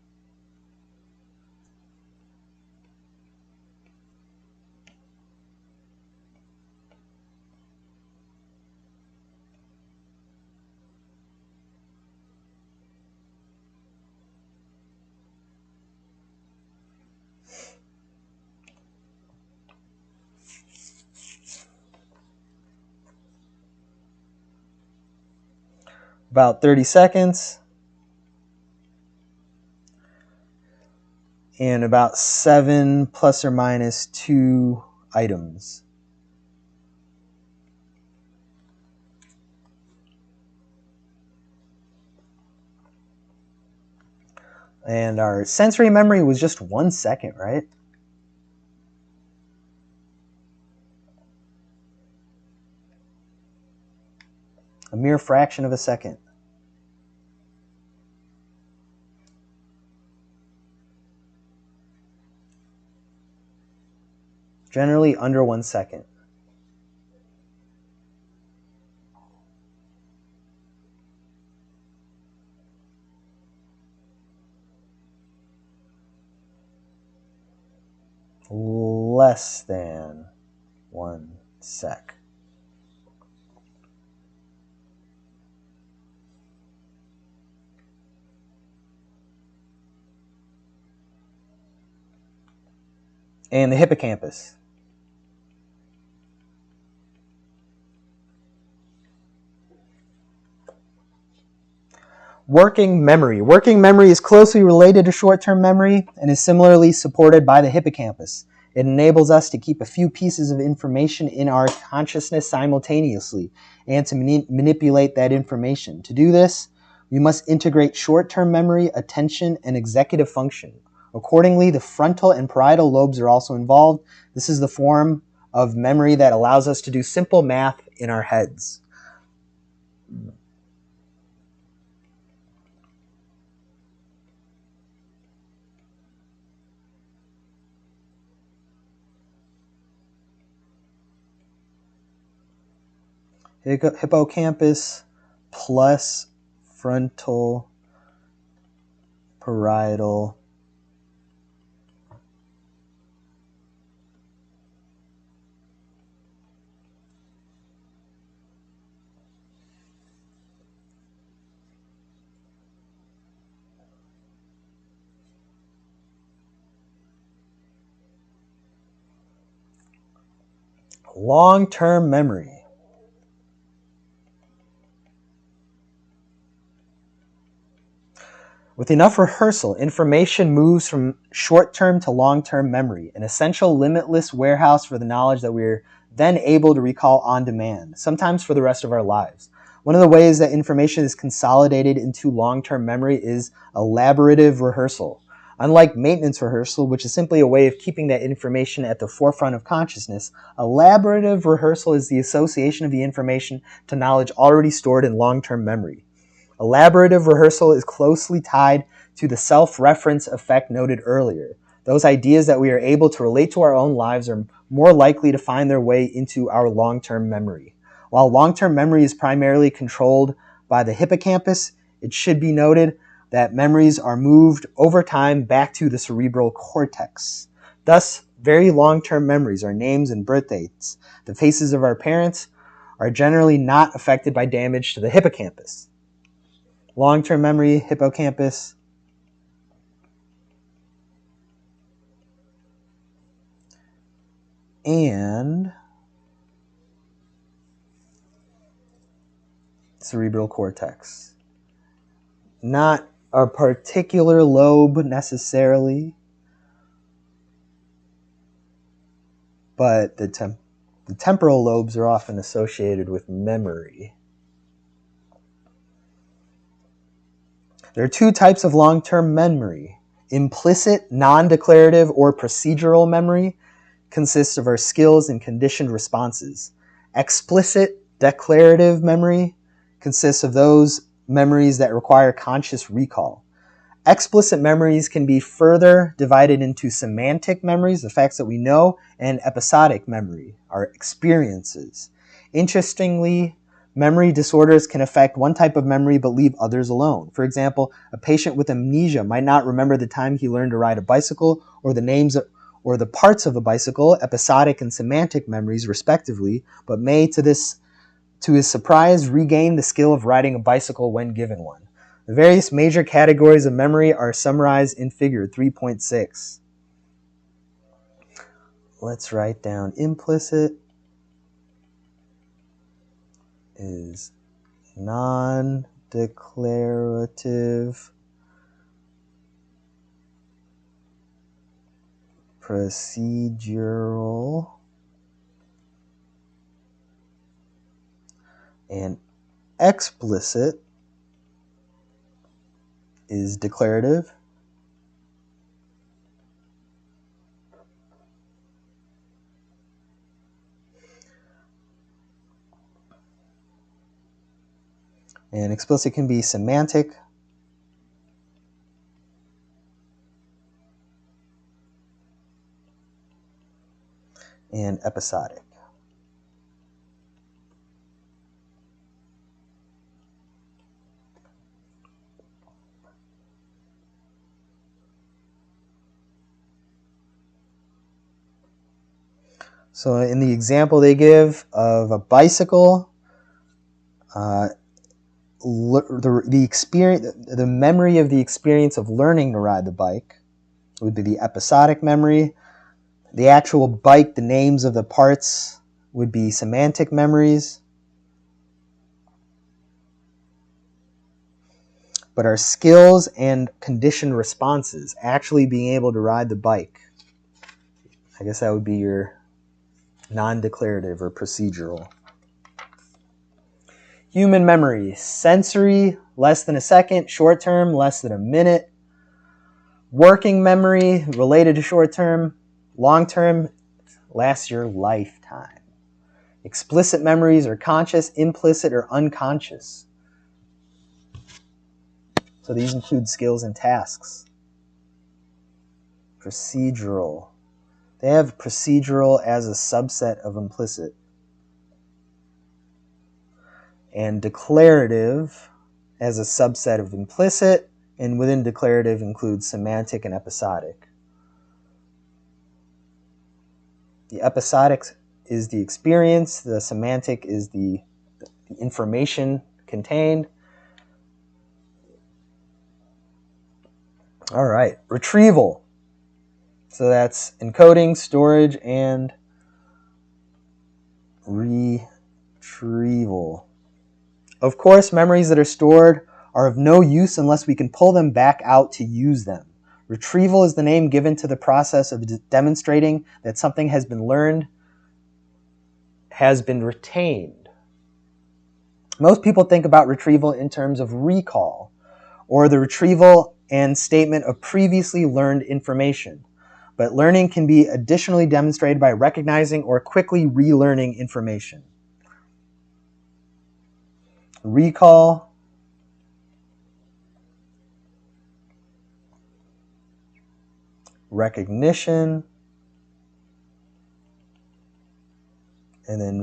Speaker 1: About 30 seconds. And about 7 plus or minus 2 items. And our sensory memory was just 1 second, right? A mere fraction of a second. Generally under 1 second. Less than 1 sec. And the hippocampus. Working memory. Working memory is closely related to short-term memory and is similarly supported by the hippocampus. It enables us to keep a few pieces of information in our consciousness simultaneously and to manipulate that information. To do this, we must integrate short-term memory, attention, and executive function. Accordingly, the frontal and parietal lobes are also involved. This is the form of memory that allows us to do simple math in our heads. Hippocampus plus frontal parietal long-term memory. With enough rehearsal, information moves from short-term to long-term memory, an essential limitless warehouse for the knowledge that we're then able to recall on demand, sometimes for the rest of our lives. One of the ways that information is consolidated into long-term memory is elaborative rehearsal. Unlike maintenance rehearsal, which is simply a way of keeping that information at the forefront of consciousness, elaborative rehearsal is the association of the information to knowledge already stored in long-term memory. Elaborative rehearsal is closely tied to the self-reference effect noted earlier. Those ideas that we are able to relate to our own lives are more likely to find their way into our long-term memory. While long-term memory is primarily controlled by the hippocampus, it should be noted that memories are moved over time back to the cerebral cortex. Thus, very long-term memories, our names and birth dates, the faces of our parents, are generally not affected by damage to the hippocampus. Long-term memory, hippocampus. And cerebral cortex. Not a particular lobe necessarily, but the temporal lobes are often associated with memory. There are two types of long-term memory. Implicit, non-declarative, or procedural memory consists of our skills and conditioned responses. Explicit, declarative memory consists of those memories that require conscious recall. Explicit memories can be further divided into semantic memories, the facts that we know, and episodic memory, our experiences. Interestingly, memory disorders can affect one type of memory but leave others alone. For example, a patient with amnesia might not remember the time he learned to ride a bicycle or the names or the parts of a bicycle, episodic and semantic memories respectively, but may, to his surprise, regain the skill of riding a bicycle when given one. The various major categories of memory are summarized in figure 3.6. Let's write down implicit is non-declarative procedural and explicit is declarative and explicit can be semantic and episodic. So in the example they give of a bicycle, the memory of the experience of learning to ride the bike would be the episodic memory. The actual bike, the names of the parts would be semantic memories. But our skills and conditioned responses, actually being able to ride the bike, I guess that would be your non-declarative or procedural. Human memory, sensory, less than a second, short-term, less than a minute. Working memory, related to short-term, long-term, lasts your lifetime. Explicit memories are conscious, implicit, or unconscious. So these include skills and tasks. Procedural. They have procedural as a subset of implicit. And declarative as a subset of implicit, and within declarative includes semantic and episodic. The episodic is the experience, the semantic is the information contained. All right, retrieval. So that's encoding, storage, and retrieval. Of course, memories that are stored are of no use unless we can pull them back out to use them. Retrieval is the name given to the process of demonstrating that something has been learned, has been retained. Most people think about retrieval in terms of recall, or the retrieval and statement of previously learned information. But learning can be additionally demonstrated by recognizing or quickly relearning information. Recall, recognition, and then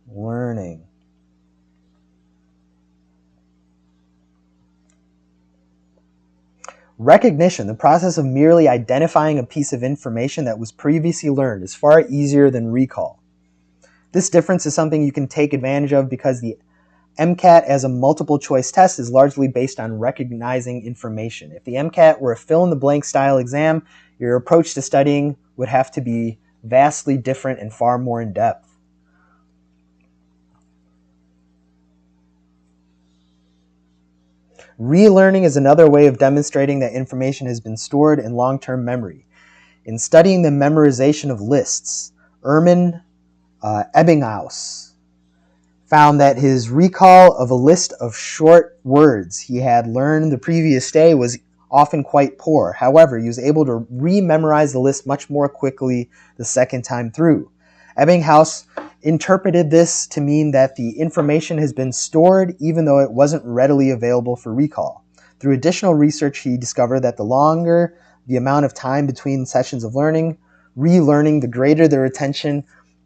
Speaker 1: relearning. Recognition, the process of merely identifying a piece of information that was previously learned, is far easier than recall. This difference is something you can take advantage of because the MCAT as a multiple choice test is largely based on recognizing information. If the MCAT were a fill-in-the-blank style exam, your approach to studying would have to be vastly different and far more in depth. Relearning is another way of demonstrating that information has been stored in long-term memory. In studying the memorization of lists, Erman Ebbinghaus found that his recall of a list of short words he had learned the previous day was often quite poor. However, he was able to rememorize the list much more quickly the second time through. Ebbinghaus interpreted this to mean that the information has been stored even though it wasn't readily available for recall. Through additional research, he discovered that the longer the amount of time between sessions of relearning, the greater the retention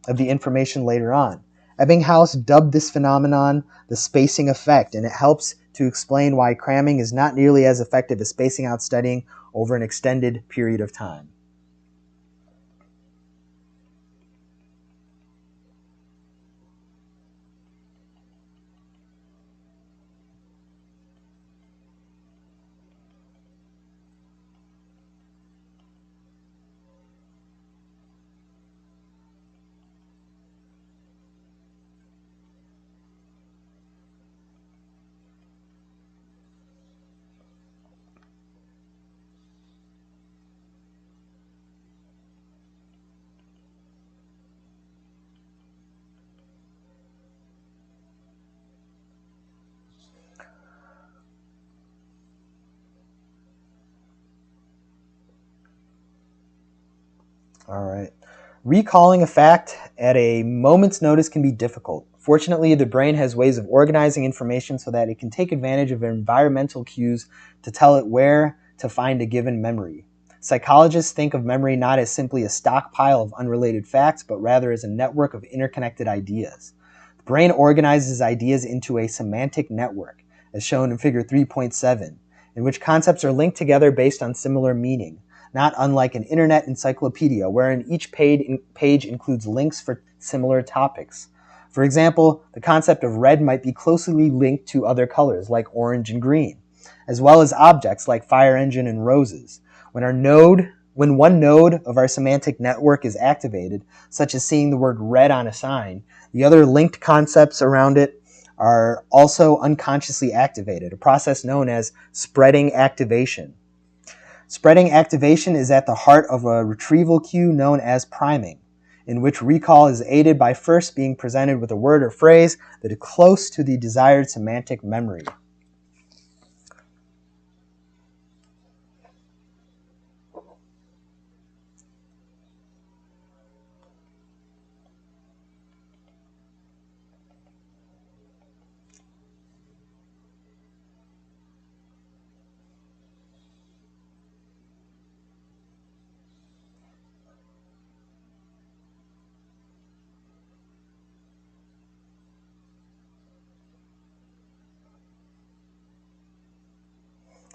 Speaker 1: of the information later on. Ebbinghaus dubbed this phenomenon the spacing effect, and it helps to explain why cramming is not nearly as effective as spacing out studying over an extended period of time. All right. Recalling a fact at a moment's notice can be difficult. Fortunately, the brain has ways of organizing information so that it can take advantage of environmental cues to tell it where to find a given memory. Psychologists think of memory not as simply a stockpile of unrelated facts, but rather as a network of interconnected ideas. The brain organizes ideas into a semantic network, as shown in figure 3.7, in which concepts are linked together based on similar meaning, not unlike an internet encyclopedia, wherein each page includes links for similar topics. For example, the concept of red might be closely linked to other colors, like orange and green, as well as objects like fire engine and roses. When one node of our semantic network is activated, such as seeing the word red on a sign, the other linked concepts around it are also unconsciously activated, a process known as spreading activation. Spreading activation is at the heart of a retrieval cue known as priming, in which recall is aided by first being presented with a word or phrase that is close to the desired semantic memory.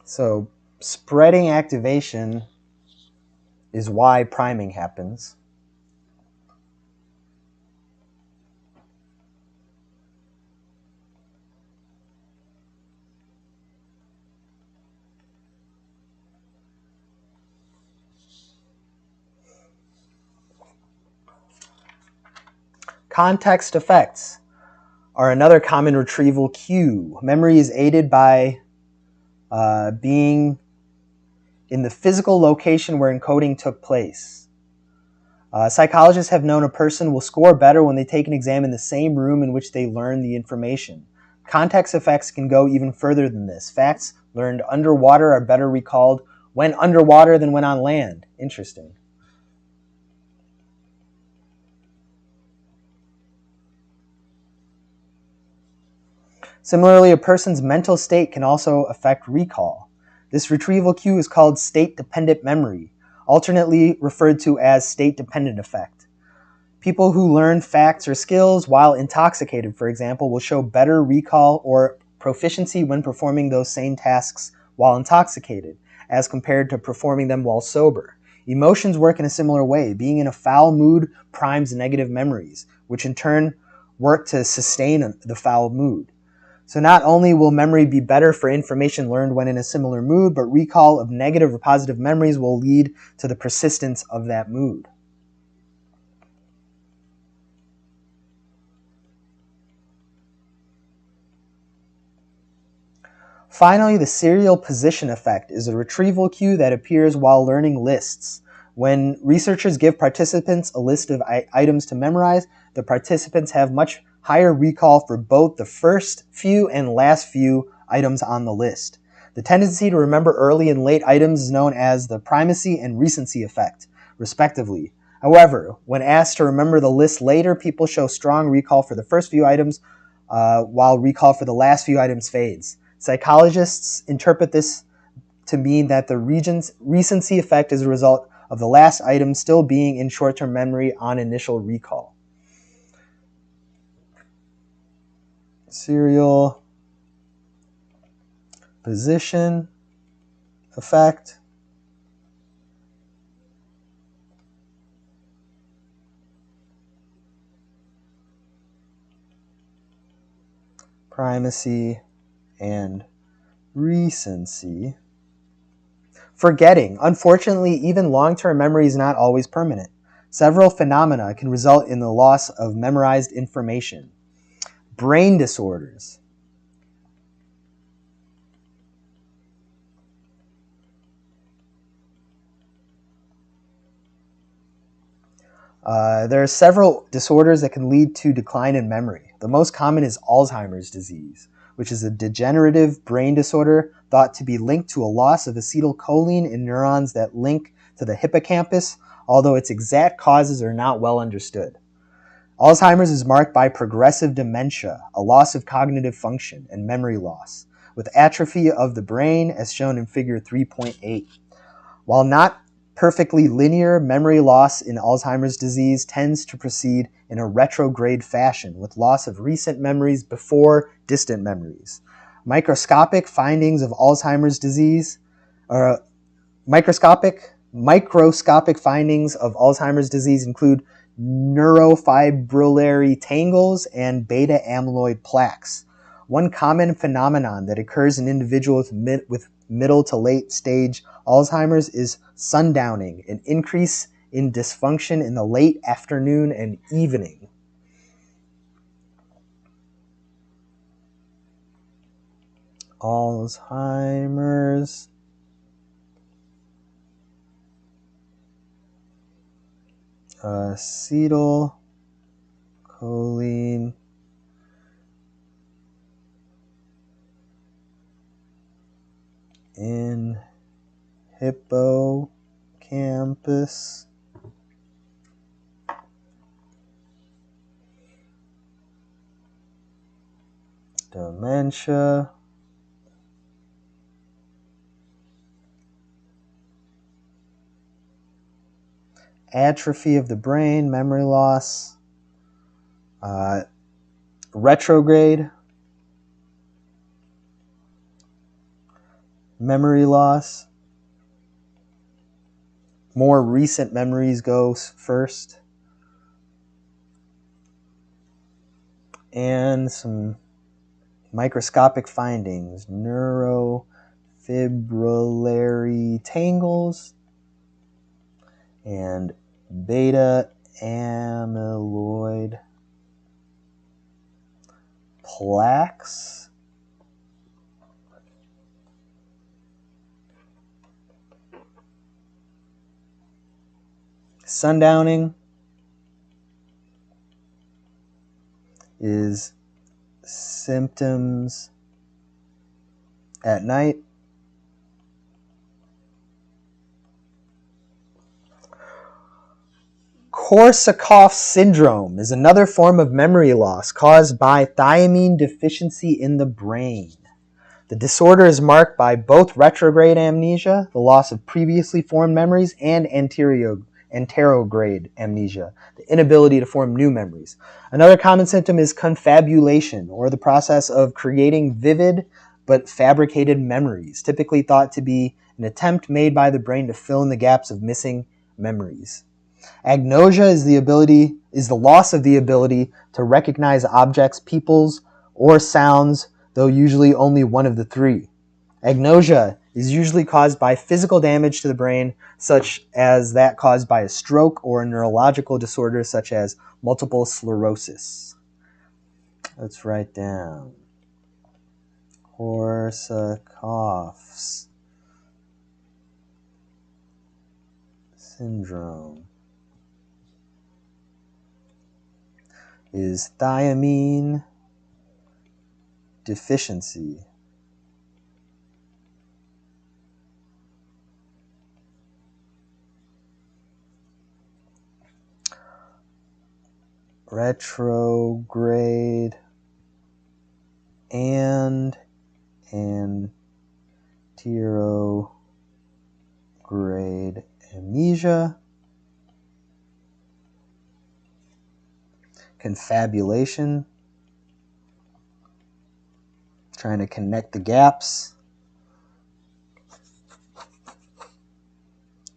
Speaker 1: So spreading activation is why priming happens. Context effects are another common retrieval cue. Memory is aided by being in the physical location where encoding took place. Psychologists have known a person will score better when they take an exam in the same room in which they learn the information. Context effects can go even further than this. Facts learned underwater are better recalled when underwater than when on land. Interesting. Similarly, a person's mental state can also affect recall. This retrieval cue is called state-dependent memory, alternately referred to as state-dependent effect. People who learn facts or skills while intoxicated, for example, will show better recall or proficiency when performing those same tasks while intoxicated, as compared to performing them while sober. Emotions work in a similar way. Being in a foul mood primes negative memories, which in turn work to sustain the foul mood. So not only will memory be better for information learned when in a similar mood, but recall of negative or positive memories will lead to the persistence of that mood. Finally, the serial position effect is a retrieval cue that appears while learning lists. When researchers give participants a list of items to memorize, the participants have much higher recall for both the first few and last few items on the list. The tendency to remember early and late items is known as the primacy and recency effect, respectively. However, when asked to remember the list later, people show strong recall for the first few items, while recall for the last few items fades. Psychologists interpret this to mean that the recency effect is a result of the last item still being in short-term memory on initial recall. Serial position effect. Primacy and recency. Forgetting. Unfortunately, even long-term memory is not always permanent. Several phenomena can result in the loss of memorized information. Brain disorders. There are several disorders that can lead to decline in memory. The most common is Alzheimer's disease, which is a degenerative brain disorder thought to be linked to a loss of acetylcholine in neurons that link to the hippocampus, although its exact causes are not well understood. Alzheimer's is marked by progressive dementia, a loss of cognitive function, and memory loss, with atrophy of the brain as shown in figure 3.8. While not perfectly linear, memory loss in Alzheimer's disease tends to proceed in a retrograde fashion, with loss of recent memories before distant memories. Microscopic findings of Alzheimer's disease include neurofibrillary tangles and beta amyloid plaques. One common phenomenon that occurs in individuals with middle to late stage Alzheimer's is sundowning, an increase in dysfunction in the late afternoon and evening. Alzheimer's. Acetylcholine in hippocampus. Dementia. Atrophy of the brain, memory loss. Retrograde. Memory loss. More recent memories go first. And some microscopic findings. Neurofibrillary tangles and beta amyloid plaques. Sundowning is symptoms at night. Korsakoff syndrome is another form of memory loss caused by thiamine deficiency in the brain. The disorder is marked by both retrograde amnesia, the loss of previously formed memories, and anterograde amnesia, the inability to form new memories. Another common symptom is confabulation, or the process of creating vivid but fabricated memories, typically thought to be an attempt made by the brain to fill in the gaps of missing memories. Agnosia is the loss of the ability to recognize objects, peoples, or sounds, though usually only one of the three. Agnosia is usually caused by physical damage to the brain, such as that caused by a stroke or a neurological disorder such as multiple sclerosis. Let's write down Korsakoff's syndrome is thiamine deficiency. Retrograde and anterograde amnesia, confabulation, trying to connect the gaps,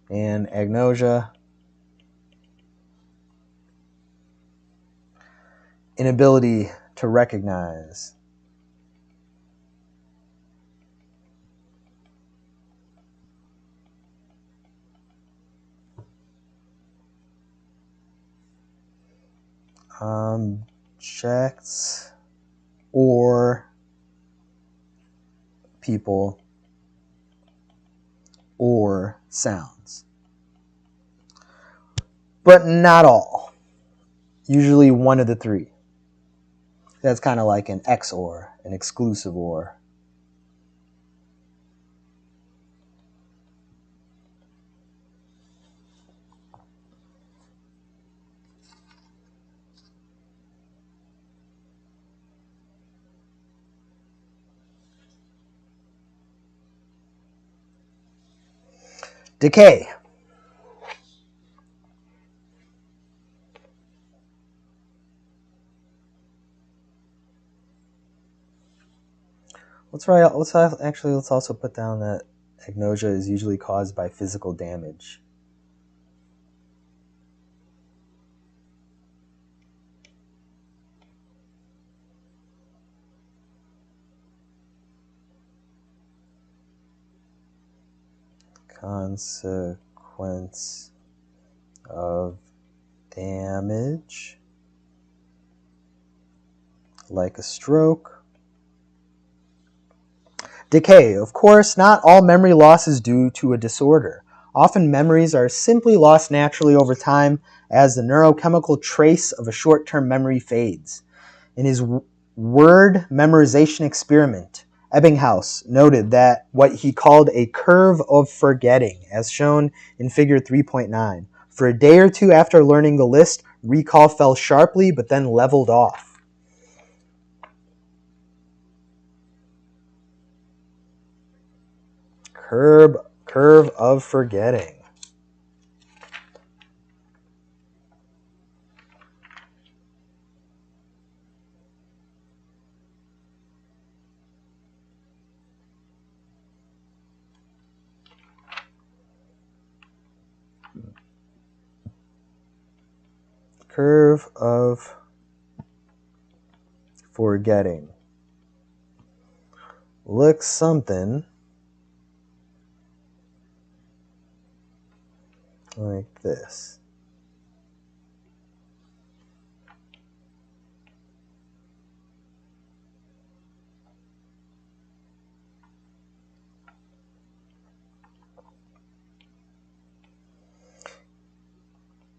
Speaker 1: and agnosia, inability to recognize. Objects or people or sounds. But not all. Usually one of the three. That's kind of like an XOR, an exclusive OR. Decay. Let's also put down that agnosia is usually caused by physical damage. Consequence of damage, like a stroke. Decay. Of course, not all memory loss is due to a disorder. Often memories are simply lost naturally over time as the neurochemical trace of a short-term memory fades. In his word memorization experiment, Ebbinghaus noted that what he called a curve of forgetting, as shown in figure 3.9. For a day or two after learning the list, recall fell sharply but then leveled off. Curve of forgetting. Curve of forgetting looks something like this.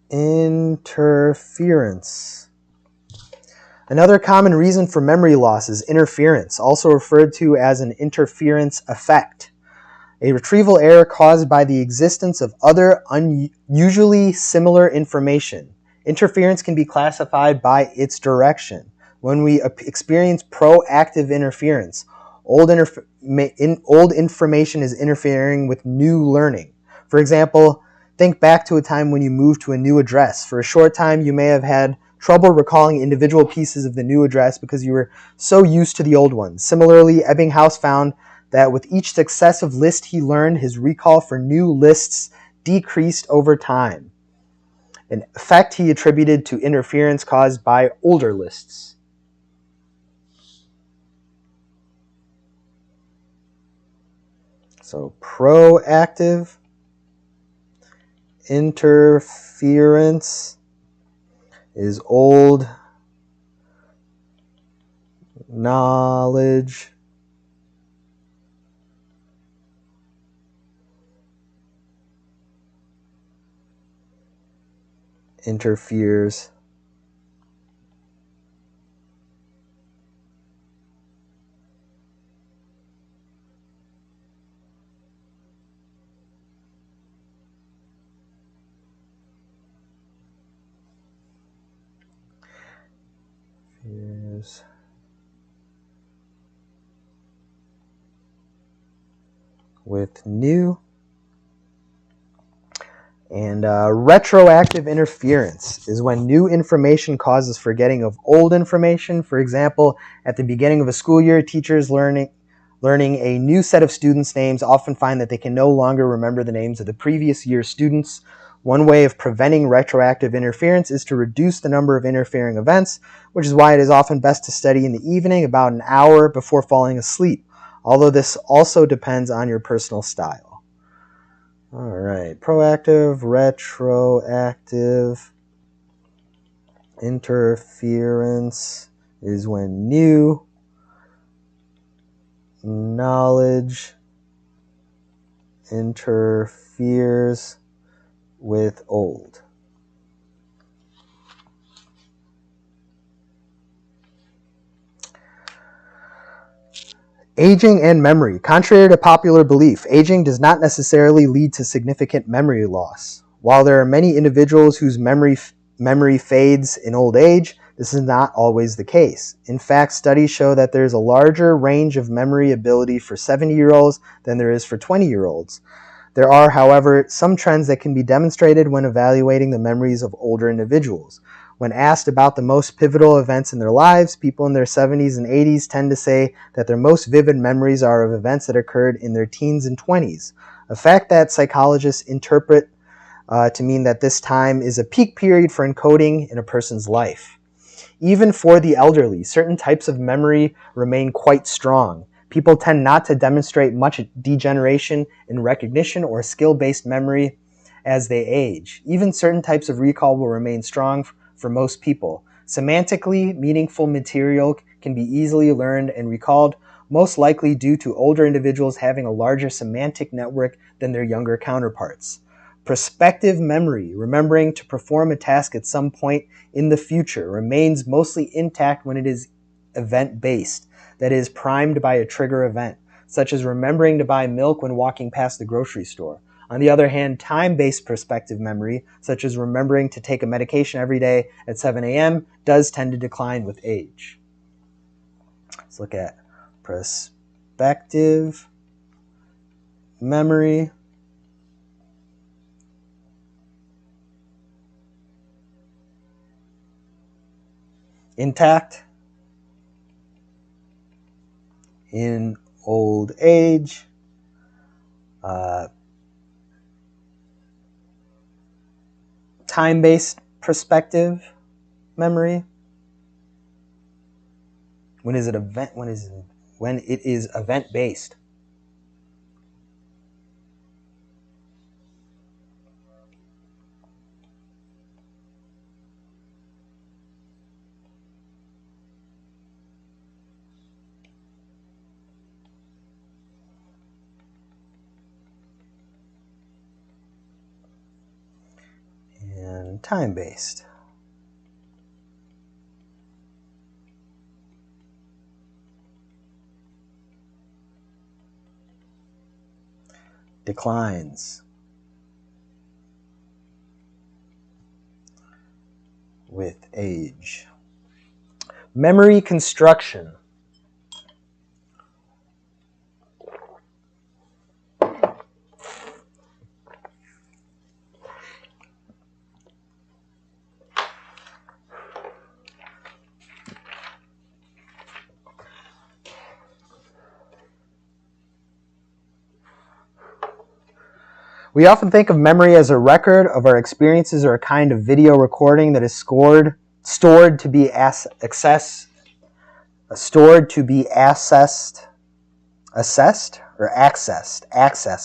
Speaker 1: Interference. Another common reason for memory loss is interference, also referred to as an interference effect. A retrieval error caused by the existence of other unusually similar information. Interference can be classified by its direction. When we experience proactive interference, old information is interfering with new learning. For example, think back to a time when you moved to a new address. For a short time, you may have had trouble recalling individual pieces of the new address because you were so used to the old ones. Similarly, Ebbinghaus found that with each successive list he learned, his recall for new lists decreased over time, an effect he attributed to interference caused by older lists. So proactive interference is old knowledge interferes with new. And retroactive interference is when new information causes forgetting of old information. For example, at the beginning of a school year, teachers learning a new set of students' names often find that they can no longer remember the names of the previous year's students. One way of preventing retroactive interference is to reduce the number of interfering events, which is why it is often best to study in the evening about an hour before falling asleep, although this also depends on your personal style. All right, proactive, retroactive interference is when new knowledge interferes with old. Aging and memory. Contrary to popular belief, aging does not necessarily lead to significant memory loss. While there are many individuals whose memory fades in old age, this is not always the case. In fact, studies show that there is a larger range of memory ability for 70-year-olds than there is for 20-year-olds. There are, however, some trends that can be demonstrated when evaluating the memories of older individuals. When asked about the most pivotal events in their lives, people in their 70s and 80s tend to say that their most vivid memories are of events that occurred in their teens and 20s, a fact that psychologists interpret to mean that this time is a peak period for encoding in a person's life. Even for the elderly, certain types of memory remain quite strong. People tend not to demonstrate much degeneration in recognition or skill-based memory as they age. Even certain types of recall will remain strong for most people. Semantically meaningful material can be easily learned and recalled, most likely due to older individuals having a larger semantic network than their younger counterparts. Prospective memory, remembering to perform a task at some point in the future, remains mostly intact when it is event-based, that is, primed by a trigger event, such as remembering to buy milk when walking past the grocery store. On the other hand, time-based prospective memory, such as remembering to take a medication every day at 7 a.m., does tend to decline with age. Let's look at prospective memory. Intact in old age. Time-based prospective memory. When it is event-based. And time-based. Declines with age. Memory construction. We often think of memory as a record of our experiences or a kind of video recording that is stored to be assessed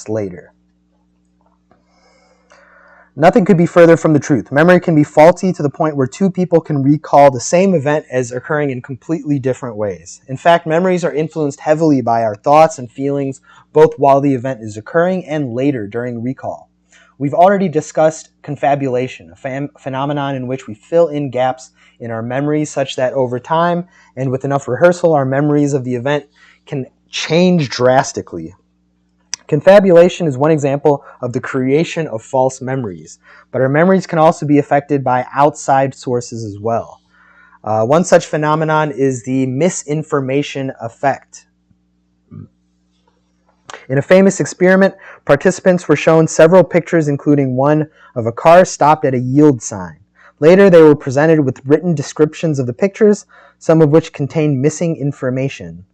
Speaker 1: later. Nothing could be further from the truth. Memory can be faulty to the point where two people can recall the same event as occurring in completely different ways. In fact, memories are influenced heavily by our thoughts and feelings, both while the event is occurring and later during recall. We've already discussed confabulation, a phenomenon in which we fill in gaps in our memories such that over time and with enough rehearsal, our memories of the event can change drastically. Confabulation is one example of the creation of false memories, but our memories can also be affected by outside sources as well. One such phenomenon is the misinformation effect. In a famous experiment, participants were shown several pictures, including one of a car stopped at a yield sign. Later, they were presented with written descriptions of the pictures, some of which contained misinformation,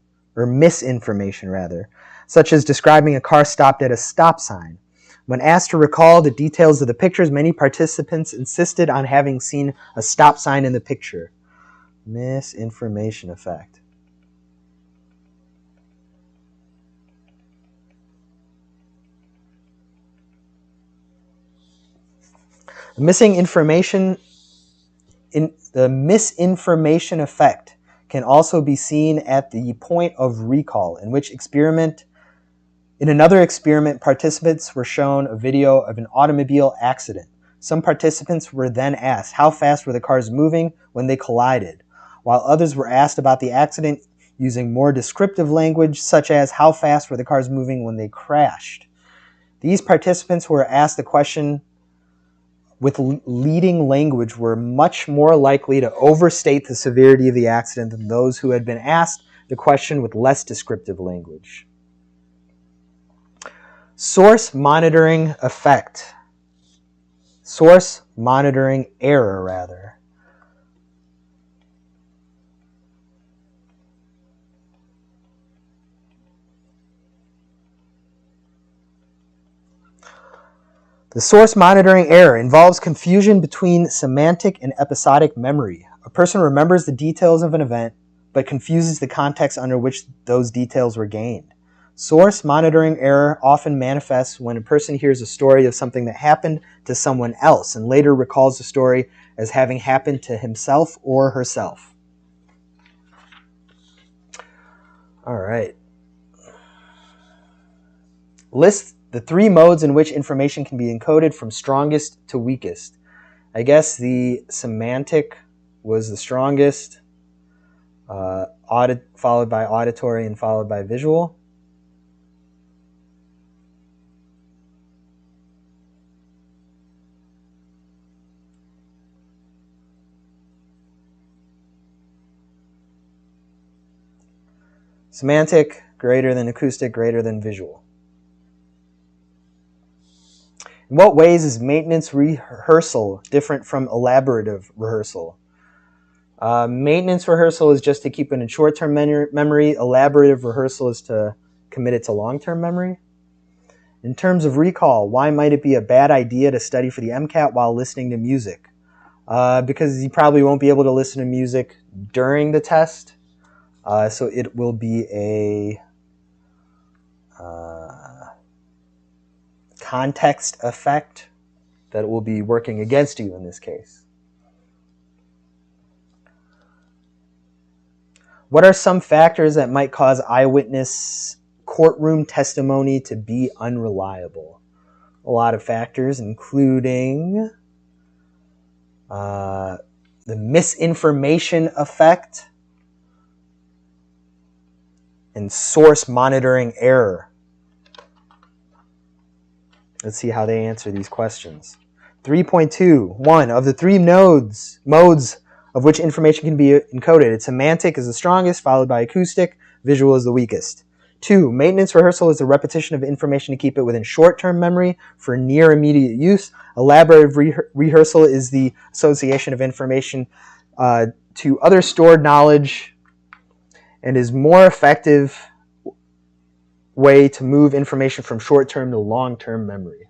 Speaker 1: such as describing a car stopped at a stop sign. When asked to recall the details of the pictures, many participants insisted on having seen a stop sign in the picture. Misinformation effect. The misinformation effect can also be seen at the point of recall, in another experiment, participants were shown a video of an automobile accident. Some participants were then asked how fast were the cars moving when they collided, while others were asked about the accident using more descriptive language, such as how fast were the cars moving when they crashed. These participants who were asked the question with leading language were much more likely to overstate the severity of the accident than those who had been asked the question with less descriptive language. Source monitoring effect. Source monitoring error, rather. The source monitoring error involves confusion between semantic and episodic memory. A person remembers the details of an event, but confuses the context under which those details were gained. Source monitoring error often manifests when a person hears a story of something that happened to someone else and later recalls the story as having happened to himself or herself. All right. List the three modes in which information can be encoded from strongest to weakest. I guess the semantic was the strongest, followed by auditory and followed by visual. Semantic greater than acoustic greater than visual. In what ways is maintenance rehearsal different from elaborative rehearsal? Maintenance rehearsal is just to keep it in short-term memory. Elaborative rehearsal is to commit it to long-term memory. In terms of recall, why might it be a bad idea to study for the MCAT while listening to music? Because you probably won't be able to listen to music during the test. So it will be a context effect that will be working against you in this case. What are some factors that might cause eyewitness courtroom testimony to be unreliable? A lot of factors, including the misinformation effect and source monitoring error. Let's see how they answer these questions. 3.2, of the three modes of which information can be encoded, semantic is the strongest, followed by acoustic, visual is the weakest. 2, maintenance rehearsal is the repetition of information to keep it within short-term memory for near immediate use. Elaborative rehearsal is the association of information to other stored knowledge and is more effective way to move information from short-term to long-term memory.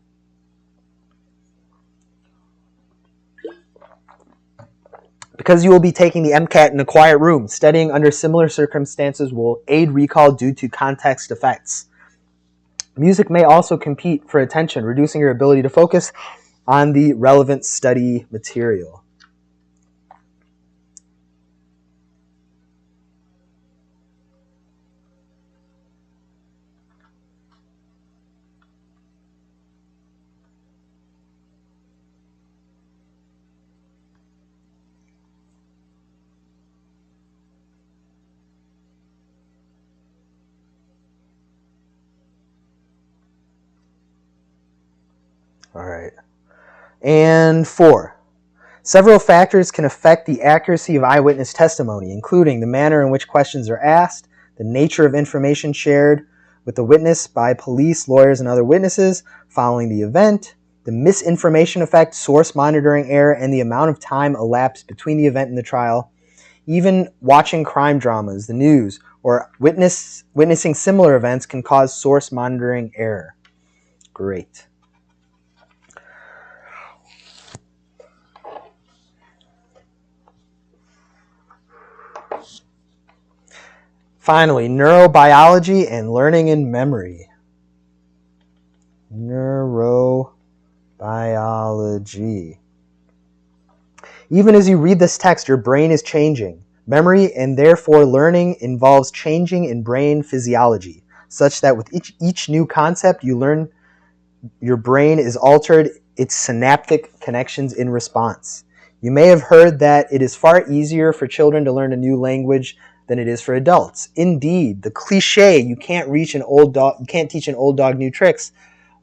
Speaker 1: Because you will be taking the MCAT in a quiet room, studying under similar circumstances will aid recall due to context effects. Music may also compete for attention, reducing your ability to focus on the relevant study material. All right. And 4. Several factors can affect the accuracy of eyewitness testimony, including the manner in which questions are asked, the nature of information shared with the witness by police, lawyers, and other witnesses following the event, the misinformation effect, source monitoring error, and the amount of time elapsed between the event and the trial. Even watching crime dramas, the news, or witnessing similar events can cause source monitoring error. Great. Finally, neurobiology and learning and memory. Neurobiology. Even as you read this text, your brain is changing. Memory and therefore learning involves changing in brain physiology, such that with each new concept you learn, your brain is altered its synaptic connections in response. You may have heard that it is far easier for children to learn a new language than it is for adults. Indeed, the cliche you can't teach an old dog new tricks,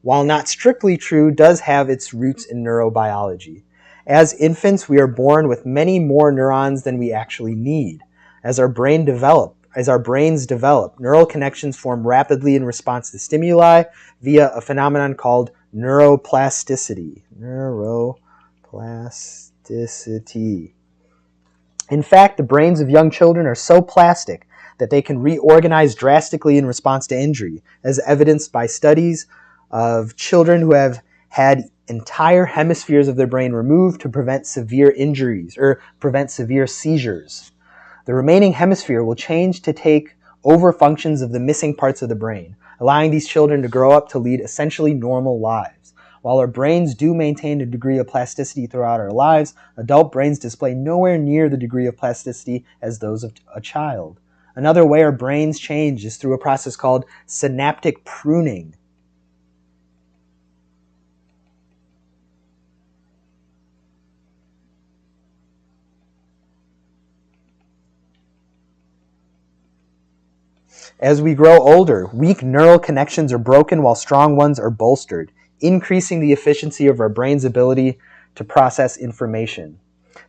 Speaker 1: while not strictly true, does have its roots in neurobiology. As infants, we are born with many more neurons than we actually need. As our brains develop, neural connections form rapidly in response to stimuli via a phenomenon called neuroplasticity. In fact, the brains of young children are so plastic that they can reorganize drastically in response to injury, as evidenced by studies of children who have had entire hemispheres of their brain removed to prevent severe injuries or prevent severe seizures. The remaining hemisphere will change to take over functions of the missing parts of the brain, allowing these children to grow up to lead essentially normal lives. While our brains do maintain a degree of plasticity throughout our lives, adult brains display nowhere near the degree of plasticity as those of a child. Another way our brains change is through a process called synaptic pruning. As we grow older, weak neural connections are broken while strong ones are bolstered, increasing the efficiency of our brain's ability to process information.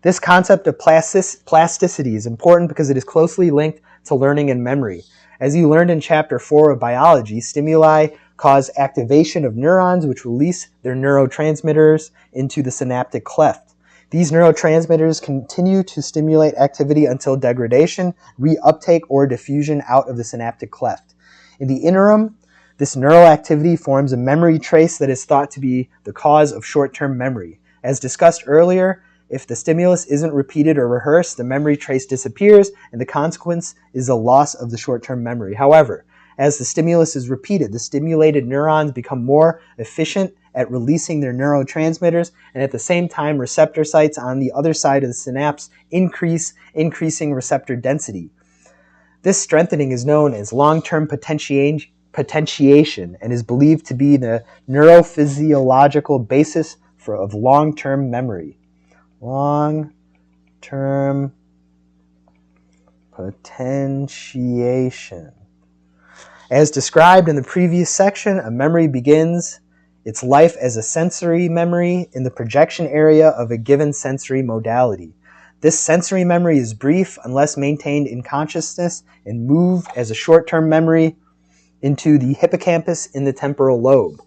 Speaker 1: This concept of plasticity is important because it is closely linked to learning and memory. As you learned in Chapter 4 of Biology, stimuli cause activation of neurons which release their neurotransmitters into the synaptic cleft. These neurotransmitters continue to stimulate activity until degradation, reuptake, or diffusion out of the synaptic cleft. In the interim, this neural activity forms a memory trace that is thought to be the cause of short-term memory. As discussed earlier, if the stimulus isn't repeated or rehearsed, the memory trace disappears, and the consequence is a loss of the short-term memory. However, as the stimulus is repeated, the stimulated neurons become more efficient at releasing their neurotransmitters, and at the same time, receptor sites on the other side of the synapse increasing receptor density. This strengthening is known as long-term potentiation and is believed to be the neurophysiological basis of long-term memory. Long-term potentiation. As described in the previous section, a memory begins its life as a sensory memory in the projection area of a given sensory modality. This sensory memory is brief unless maintained in consciousness and moved as a short-term memory into the hippocampus in the temporal lobe.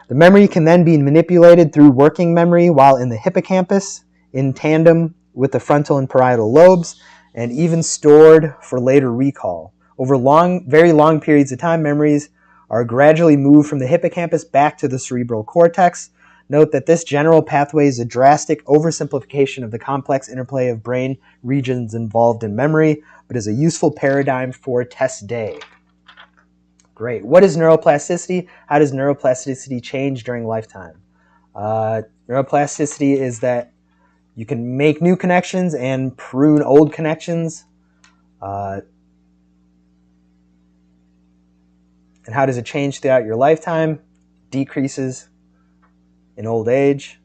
Speaker 1: The memory can then be manipulated through working memory while in the hippocampus in tandem with the frontal and parietal lobes, and even stored for later recall. Over very long periods of time, memories are gradually moved from the hippocampus back to the cerebral cortex. Note that this general pathway is a drastic oversimplification of the complex interplay of brain regions involved in memory, but is a useful paradigm for test day. Great. What is neuroplasticity? How does neuroplasticity change during lifetime? Neuroplasticity is that you can make new connections and prune old connections. And how does it change throughout your lifetime? Decreases in old age.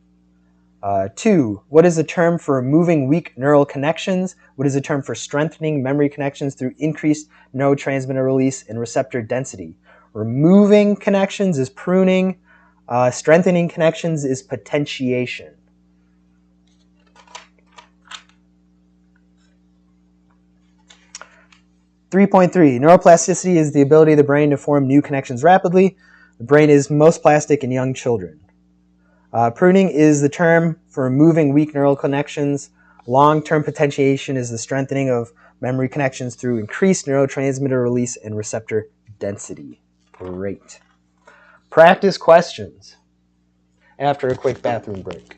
Speaker 1: 2, what is the term for removing weak neural connections? What is the term for strengthening memory connections through increased neurotransmitter release and receptor density? Removing connections is pruning. Strengthening connections is potentiation. 3.3, neuroplasticity is the ability of the brain to form new connections rapidly. The brain is most plastic in young children. Pruning is the term for removing weak neural connections. Long-term potentiation is the strengthening of memory connections through increased neurotransmitter release and receptor density. Great. Practice questions after a quick bathroom break.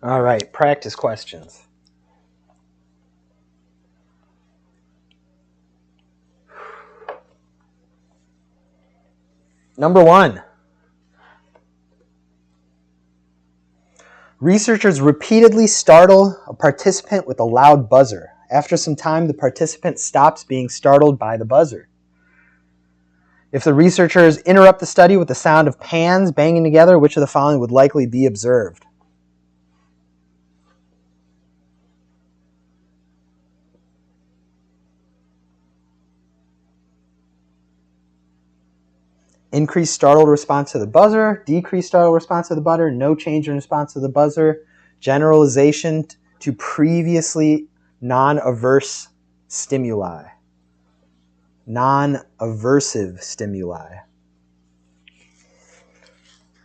Speaker 1: All right, practice questions. Number 1. Researchers repeatedly startle a participant with a loud buzzer. After some time, the participant stops being startled by the buzzer. If the researchers interrupt the study with the sound of pans banging together, which of the following would likely be observed? Increased startled response to the buzzer, decreased startled response to the buzzer, no change in response to the buzzer, generalization to previously non-averse stimuli. Non-aversive stimuli.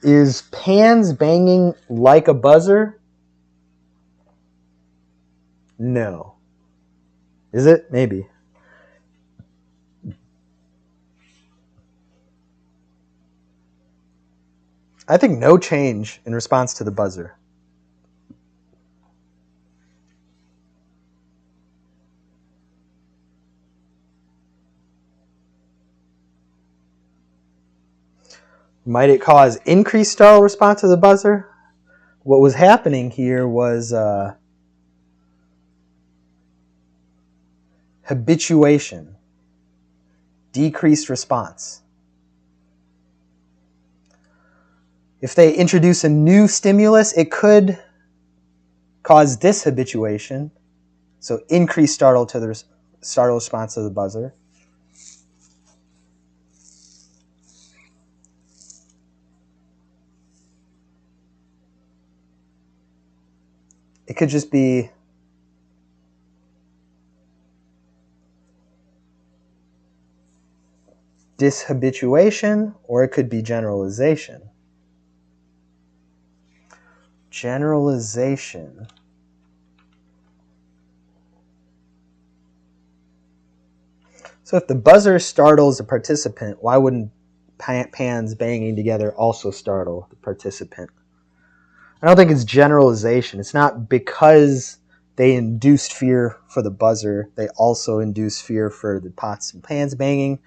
Speaker 1: Is pans banging like a buzzer? No. Is it? Maybe. I think no change in response to the buzzer. Might it cause increased startle response to the buzzer? What was happening here was habituation, decreased response. If they introduce a new stimulus, it could cause dishabituation, so increased startle response to the buzzer. It could just be dishabituation, or it could be generalization. Generalization. So if the buzzer startles a participant, why wouldn't pans banging together also startle the participant? I don't think it's generalization. It's not because they induced fear for the buzzer, they also induced fear for the pots and pans banging.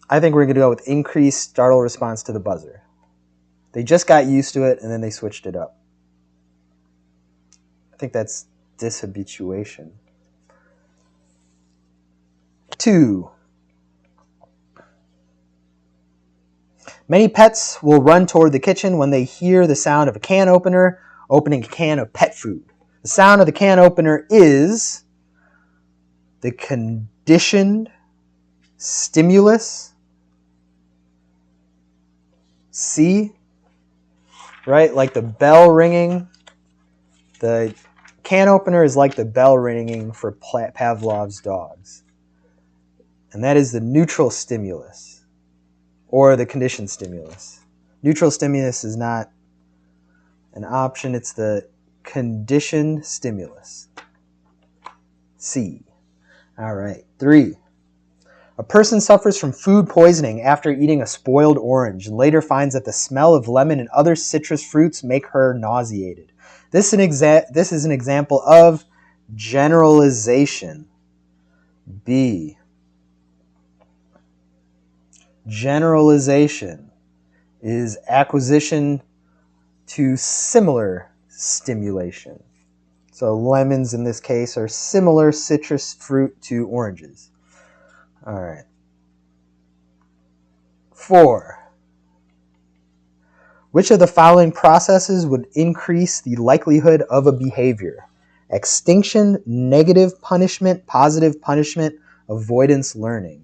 Speaker 1: I think we're going to go with increased startle response to the buzzer. They just got used to it and then they switched it up. I think that's dishabituation. 2. Many pets will run toward the kitchen when they hear the sound of a can opener opening a can of pet food. The sound of the can opener is the conditioned stimulus. C, right? Like the bell ringing. The can opener is like the bell ringing for Pavlov's dogs. And that is the neutral stimulus or the conditioned stimulus. Neutral stimulus is not an option. It's the conditioned stimulus. C. All right. 3. A person suffers from food poisoning after eating a spoiled orange and later finds that the smell of lemon and other citrus fruits make her nauseated. This is an example of generalization. B. Generalization is acquisition to similar stimulation. So lemons in this case are similar citrus fruit to oranges. All right. 4. Which of the following processes would increase the likelihood of a behavior? Extinction, negative punishment, positive punishment, avoidance learning.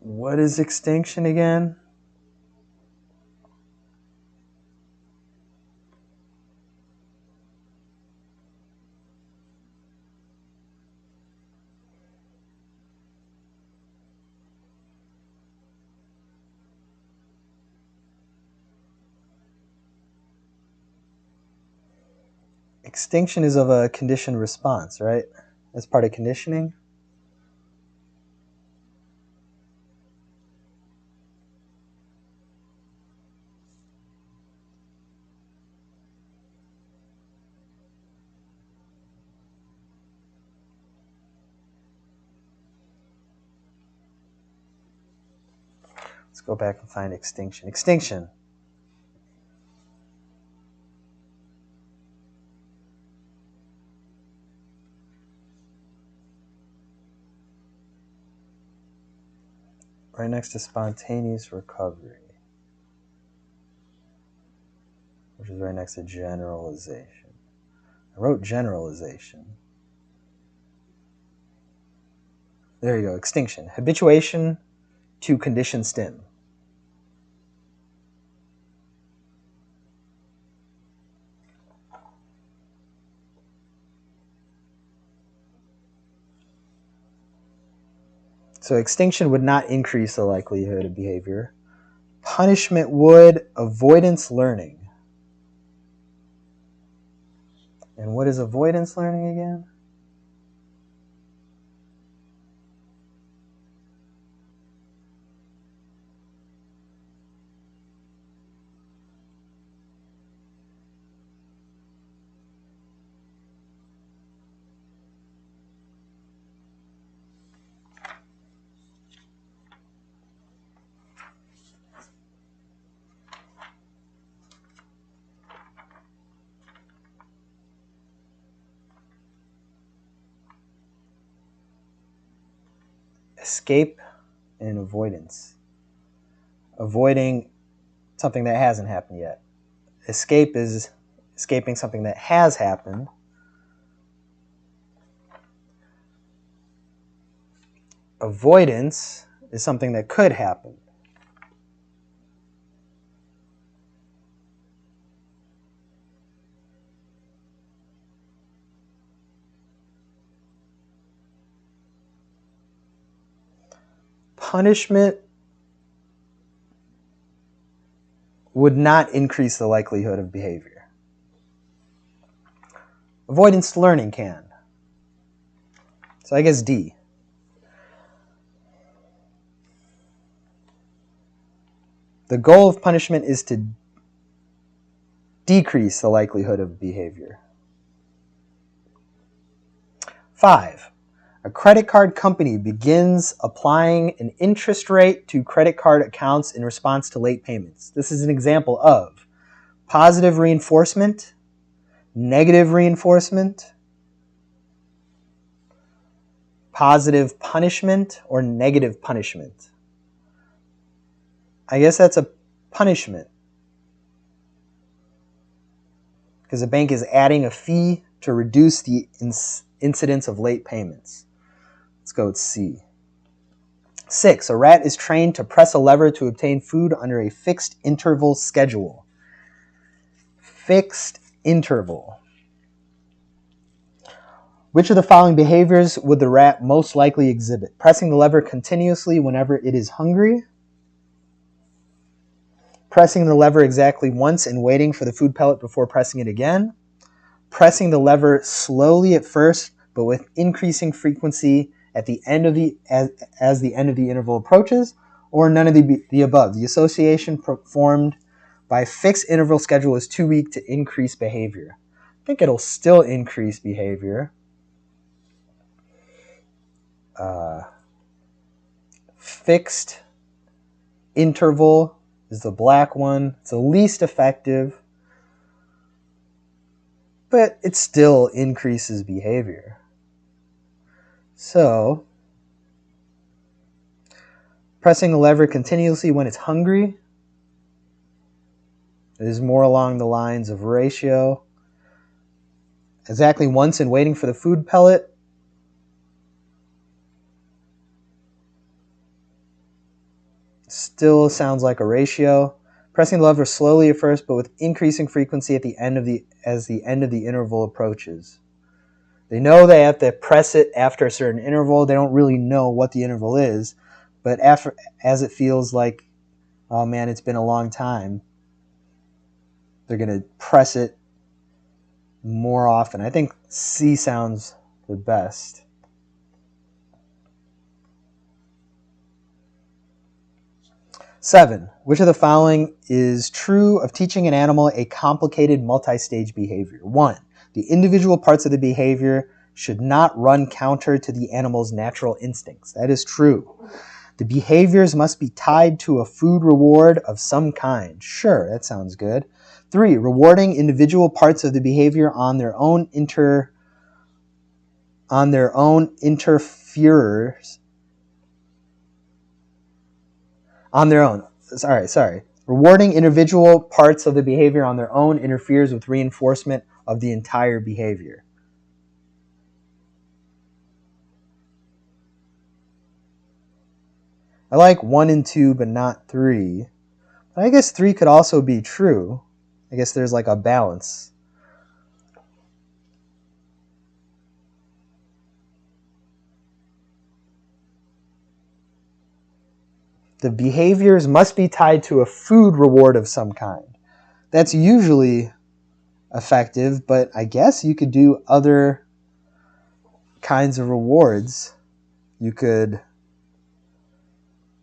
Speaker 1: What is extinction again? Extinction is of a conditioned response, right? That's part of conditioning. Let's go back and find extinction. Extinction. Right next to spontaneous recovery, which is right next to generalization. I wrote generalization. There you go, extinction. Habituation to conditioned stim. So extinction would not increase the likelihood of behavior. Punishment would. Avoidance learning. And what is avoidance learning again? Escape and avoidance. Avoiding something that hasn't happened yet. Escape is escaping something that has happened. Avoidance is something that could happen. Punishment would not increase the likelihood of behavior. Avoidance learning can. So I guess D. The goal of punishment is to decrease the likelihood of behavior. 5. A credit card company begins applying an interest rate to credit card accounts in response to late payments. This is an example of positive reinforcement, negative reinforcement, positive punishment, or negative punishment. I guess that's a punishment, because the bank is adding a fee to reduce the incidence of late payments. Let's go with C. 6. A rat is trained to press a lever to obtain food under a fixed interval schedule. Fixed interval. Which of the following behaviors would the rat most likely exhibit? Pressing the lever continuously whenever it is hungry. Pressing the lever exactly once and waiting for the food pellet before pressing it again. Pressing the lever slowly at first, but with increasing frequency at the end of as the end of the interval approaches, or none of the above. The association performed by fixed interval schedule is too weak to increase behavior. I think it'll still increase behavior. Fixed interval is the black one. It's the least effective, but it still increases behavior. So, pressing the lever continuously when it's hungry is more along the lines of ratio. Exactly once and waiting for the food pellet still sounds like a ratio. Pressing the lever slowly at first, but with increasing frequency at the end of as the end of the interval approaches. They know they have to press it after a certain interval. They don't really know what the interval is, but as it feels like, oh man, it's been a long time, they're going to press it more often. I think C sounds the best. 7. Which of the following is true of teaching an animal a complicated multi-stage behavior? 1. The individual parts of the behavior should not run counter to the animal's natural instincts. That is true. The behaviors must be tied to a food reward of some kind. Sure, that sounds good. 3. Rewarding individual parts of the behavior on their own interferers. Rewarding individual parts of the behavior on their own interferes with reinforcement of the entire behavior. I like 1 and 2, but not 3. But I guess 3 could also be true. I guess there's like a balance. The behaviors must be tied to a food reward of some kind. That's usually effective, but I guess you could do other kinds of rewards. You could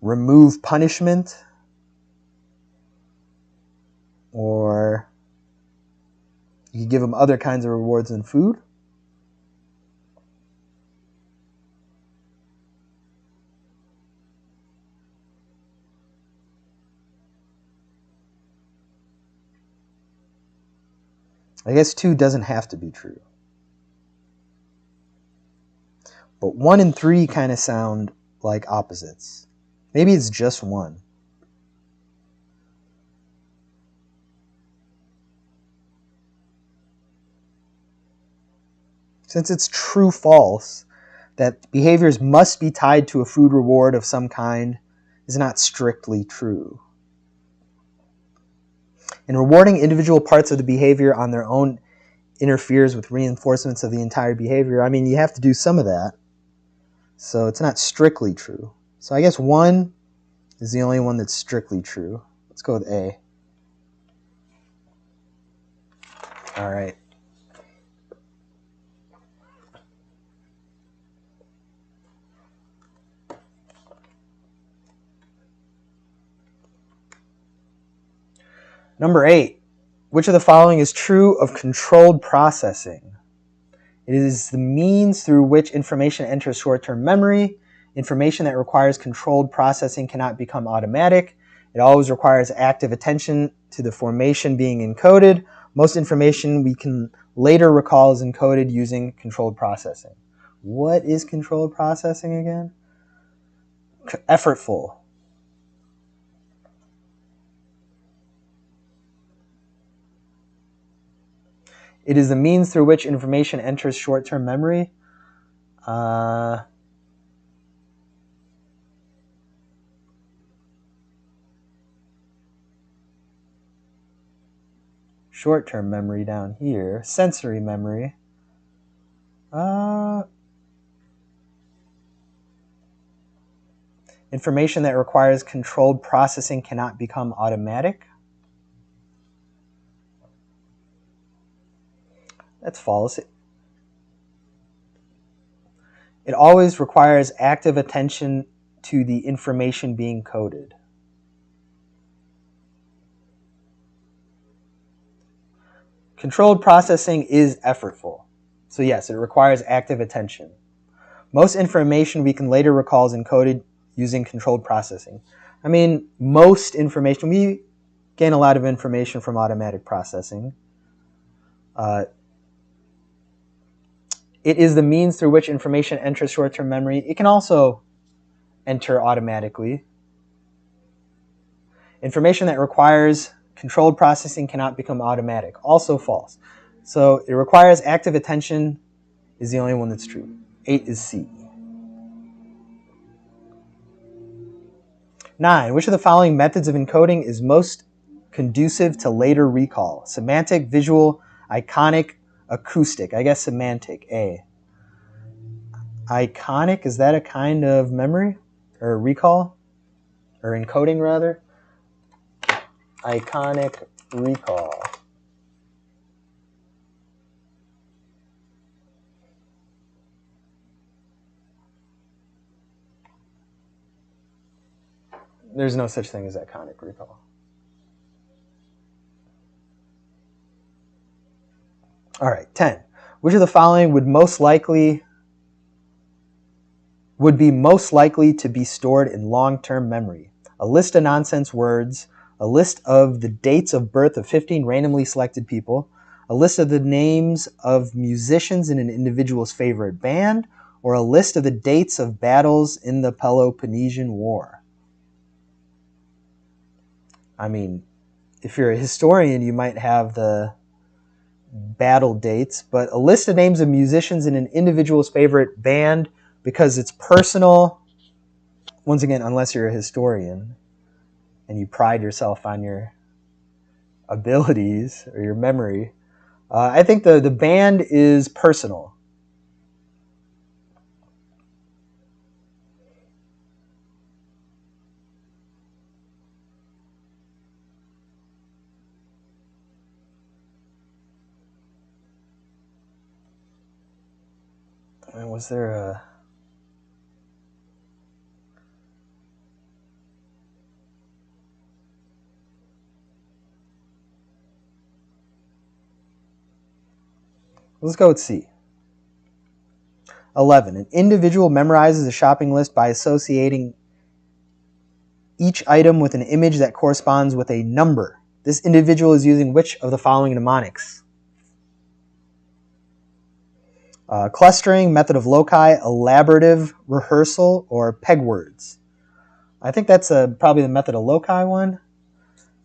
Speaker 1: remove punishment, or you could give them other kinds of rewards than food. I guess 2 doesn't have to be true. But 1 and 3 kind of sound like opposites. Maybe it's just 1. Since it's true-false, that behaviors must be tied to a food reward of some kind is not strictly true. And rewarding individual parts of the behavior on their own interferes with reinforcements of the entire behavior. I mean, you have to do some of that. So it's not strictly true. So I guess 1 is the only one that's strictly true. Let's go with A. All right. Number 8. Which of the following is true of controlled processing? It is the means through which information enters short-term memory. Information that requires controlled processing cannot become automatic. It always requires active attention to the formation being encoded. Most information we can later recall is encoded using controlled processing. What is controlled processing again? Effortful. It is the means through which information enters short-term memory. Short-term memory down here. Sensory memory. Information that requires controlled processing cannot become automatic. That's false. It always requires active attention to the information being coded. Controlled processing is effortful. So yes, it requires active attention. Most information we can later recall is encoded using controlled processing. I mean, most information, we gain a lot of information from automatic processing. It is the means through which information enters short-term memory. It can also enter automatically. Information that requires controlled processing cannot become automatic. Also false. So it requires active attention is the only one that's true. 8 is C. 9. Which of the following methods of encoding is most conducive to later recall? Semantic, visual, iconic, acoustic. I guess semantic, A. Iconic, is that a kind of memory? Or recall? Or encoding, rather? Iconic recall. There's no such thing as iconic recall. All right, 10. Which of the following would be most likely to be stored in long-term memory? A list of nonsense words, a list of the dates of birth of 15 randomly selected people, a list of the names of musicians in an individual's favorite band, or a list of the dates of battles in the Peloponnesian War. I mean, if you're a historian, you might have the battle dates, but a list of names of musicians in an individual's favorite band, because it's personal, once again, unless you're a historian and you pride yourself on your abilities or your memory. I think the band is personal. And was there a... Let's go with C. 11. An individual memorizes a shopping list by associating each item with an image that corresponds with a number. This individual is using which of the following mnemonics? Clustering, method of loci, elaborative, rehearsal, or peg words. I think that's probably the method of loci one.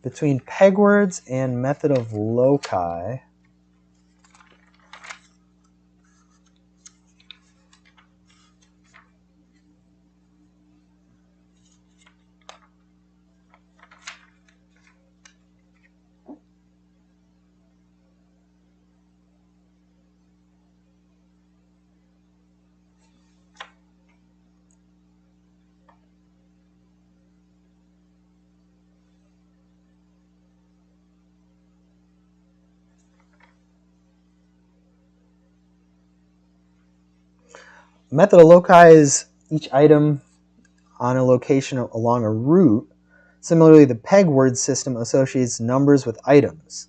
Speaker 1: Between peg words and method of loci, method of loci is each item on a location along a route. Similarly, the peg word system associates numbers with items.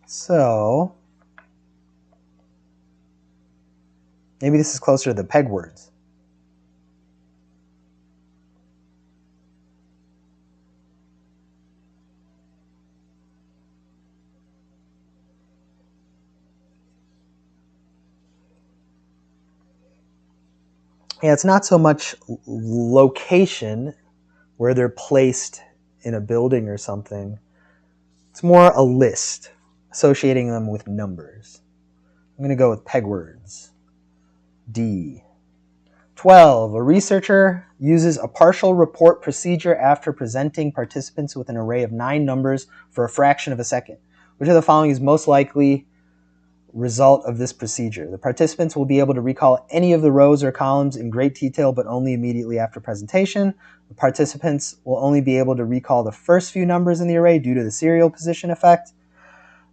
Speaker 1: So maybe this is closer to the peg words. Yeah, it's not so much location, where they're placed in a building or something. It's more a list, associating them with numbers. I'm going to go with peg words. D. 12. A researcher uses a partial report procedure after presenting participants with an array of 9 numbers for a fraction of a second. Which of the following is most likely result of this procedure? The participants will be able to recall any of the rows or columns in great detail, but only immediately after presentation. The participants will only be able to recall the first few numbers in the array due to the serial position effect.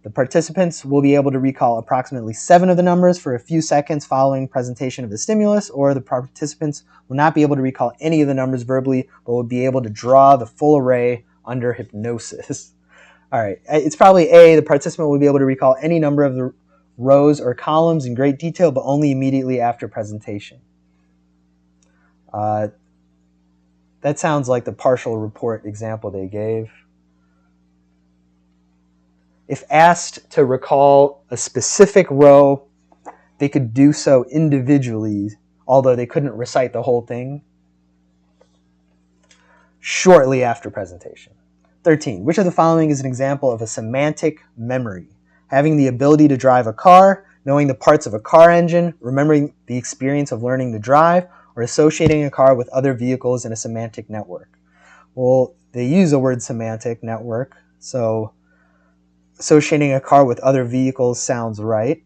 Speaker 1: The participants will be able to recall approximately 7 of the numbers for a few seconds following presentation of the stimulus, or the participants will not be able to recall any of the numbers verbally, but will be able to draw the full array under hypnosis. All right, it's probably A, the participant will be able to recall any number of the rows or columns in great detail, but only immediately after presentation. That sounds like the partial report example they gave. If asked to recall a specific row, they could do so individually, although they couldn't recite the whole thing, shortly after presentation. 13. Which of the following is an example of a semantic memory? Having the ability to drive a car, knowing the parts of a car engine, remembering the experience of learning to drive, or associating a car with other vehicles in a semantic network. Well, they use the word semantic network, so associating a car with other vehicles sounds right.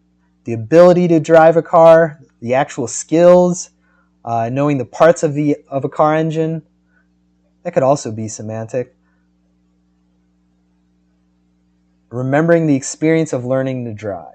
Speaker 1: The ability to drive a car, the actual skills, knowing the parts of a car engine, that could also be semantic. Remembering the experience of learning to drive.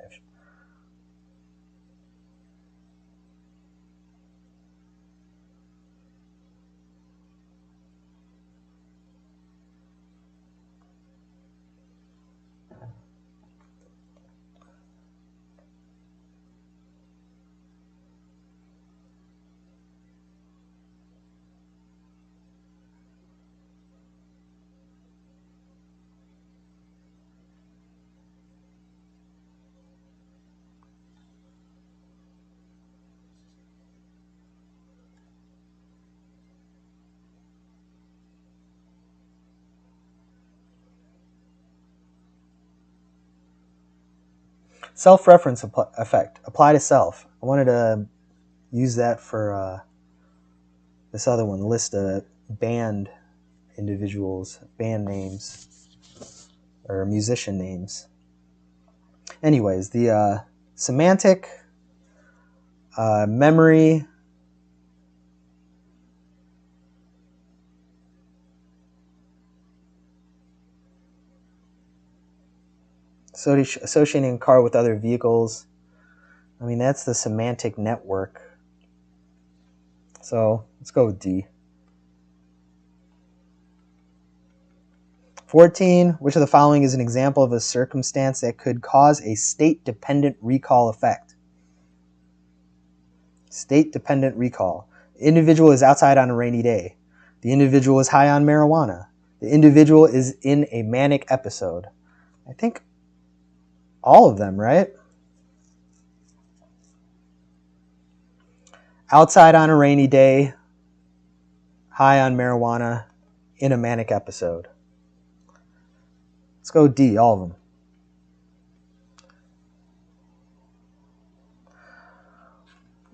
Speaker 1: Self-reference effect. Apply to self. I wanted to use that for this other one, list of band individuals, band names, or musician names. Anyways, the semantic memory, associating a car with other vehicles. I mean, that's the semantic network. So let's go with D. 14. Which of the following is an example of a circumstance that could cause a state-dependent recall effect? State-dependent recall. The individual is outside on a rainy day. The individual is high on marijuana. The individual is in a manic episode. I think all of them, right? Outside on a rainy day, high on marijuana, in a manic episode. Let's go D, all of them.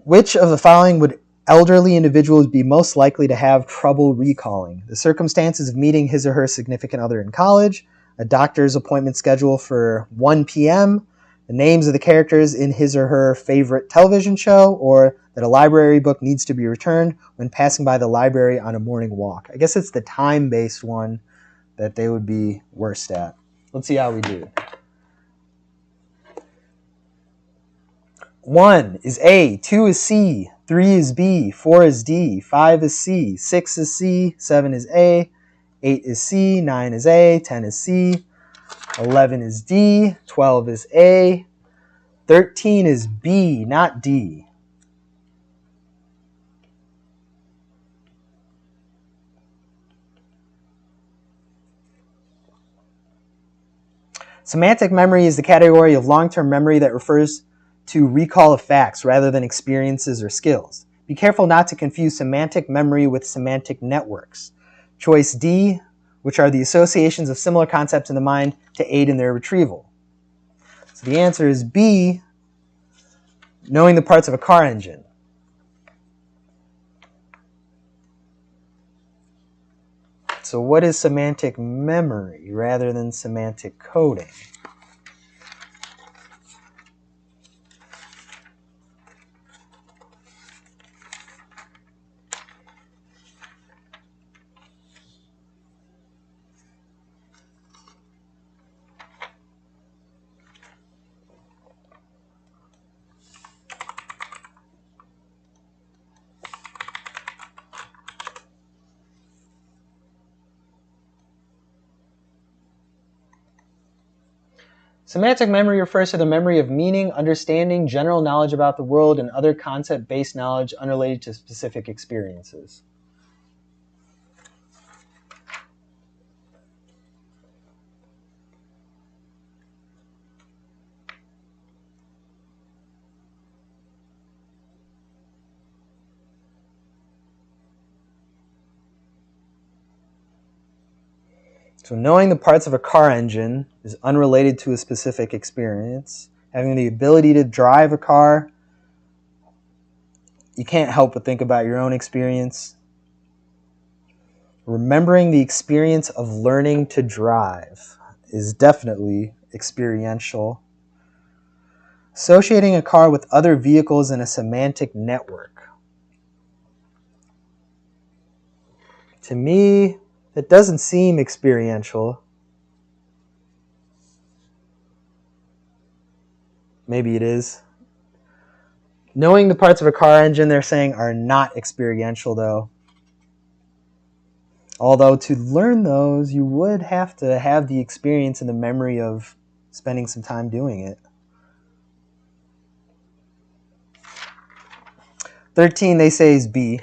Speaker 1: Which of the following would elderly individuals be most likely to have trouble recalling? The circumstances of meeting his or her significant other in college, a doctor's appointment schedule for 1 p.m., the names of the characters in his or her favorite television show, or that a library book needs to be returned when passing by the library on a morning walk. I guess it's the time-based one that they would be worst at. Let's see how we do. 1 is A, 2 is C, 3 is B, 4 is D, 5 is C, 6 is C, 7 is A, 8 is C, 9 is A, 10 is C. 11 is D. 12 is A. 13 is B, not D. Semantic memory is the category of long-term memory that refers to recall of facts rather than experiences or skills. Be careful not to confuse semantic memory with semantic networks. Choice D, which are the associations of similar concepts in the mind to aid in their retrieval. So the answer is B, knowing the parts of a car engine. So what is semantic memory rather than semantic coding? Semantic memory refers to the memory of meaning, understanding, general knowledge about the world, and other concept-based knowledge unrelated to specific experiences. So knowing the parts of a car engine is unrelated to a specific experience. Having the ability to drive a car, you can't help but think about your own experience. Remembering the experience of learning to drive is definitely experiential. Associating a car with other vehicles in a semantic network. To me, that doesn't seem experiential. Maybe it is. Knowing the parts of a car engine, they're saying, are not experiential, though. Although to learn those, you would have to have the experience and the memory of spending some time doing it. 13, they say, is B.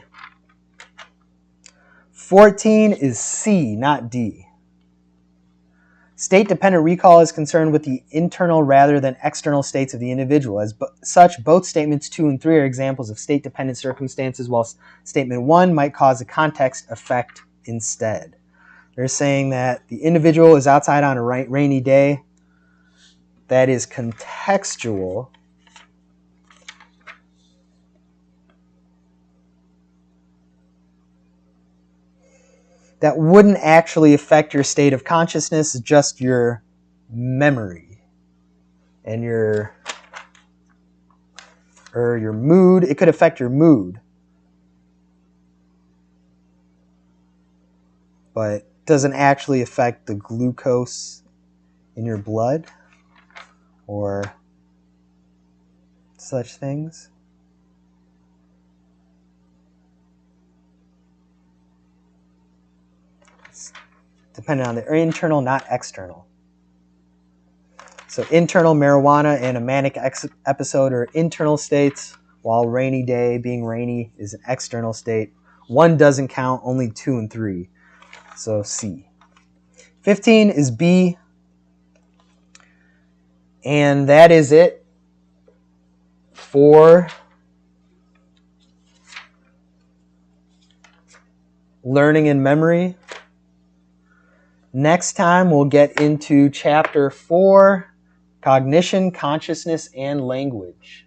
Speaker 1: 14 is C, not D. State-dependent recall is concerned with the internal rather than external states of the individual. As such, both statements 2 and 3 are examples of state-dependent circumstances, while statement 1 might cause a context effect instead. They're saying that the individual is outside on a rainy day. That is contextual. That wouldn't actually affect your state of consciousness, just your memory and your mood. It could affect your mood, but doesn't actually affect the glucose in your blood or such things. It's dependent on the internal, not external. So internal marijuana and a manic episode are internal states, while rainy day, being rainy, is an external state. 1 doesn't count, only 2 and 3. So C. 15 is B. And that is it for learning and memory. Next time we'll get into chapter 4, cognition, consciousness, and language.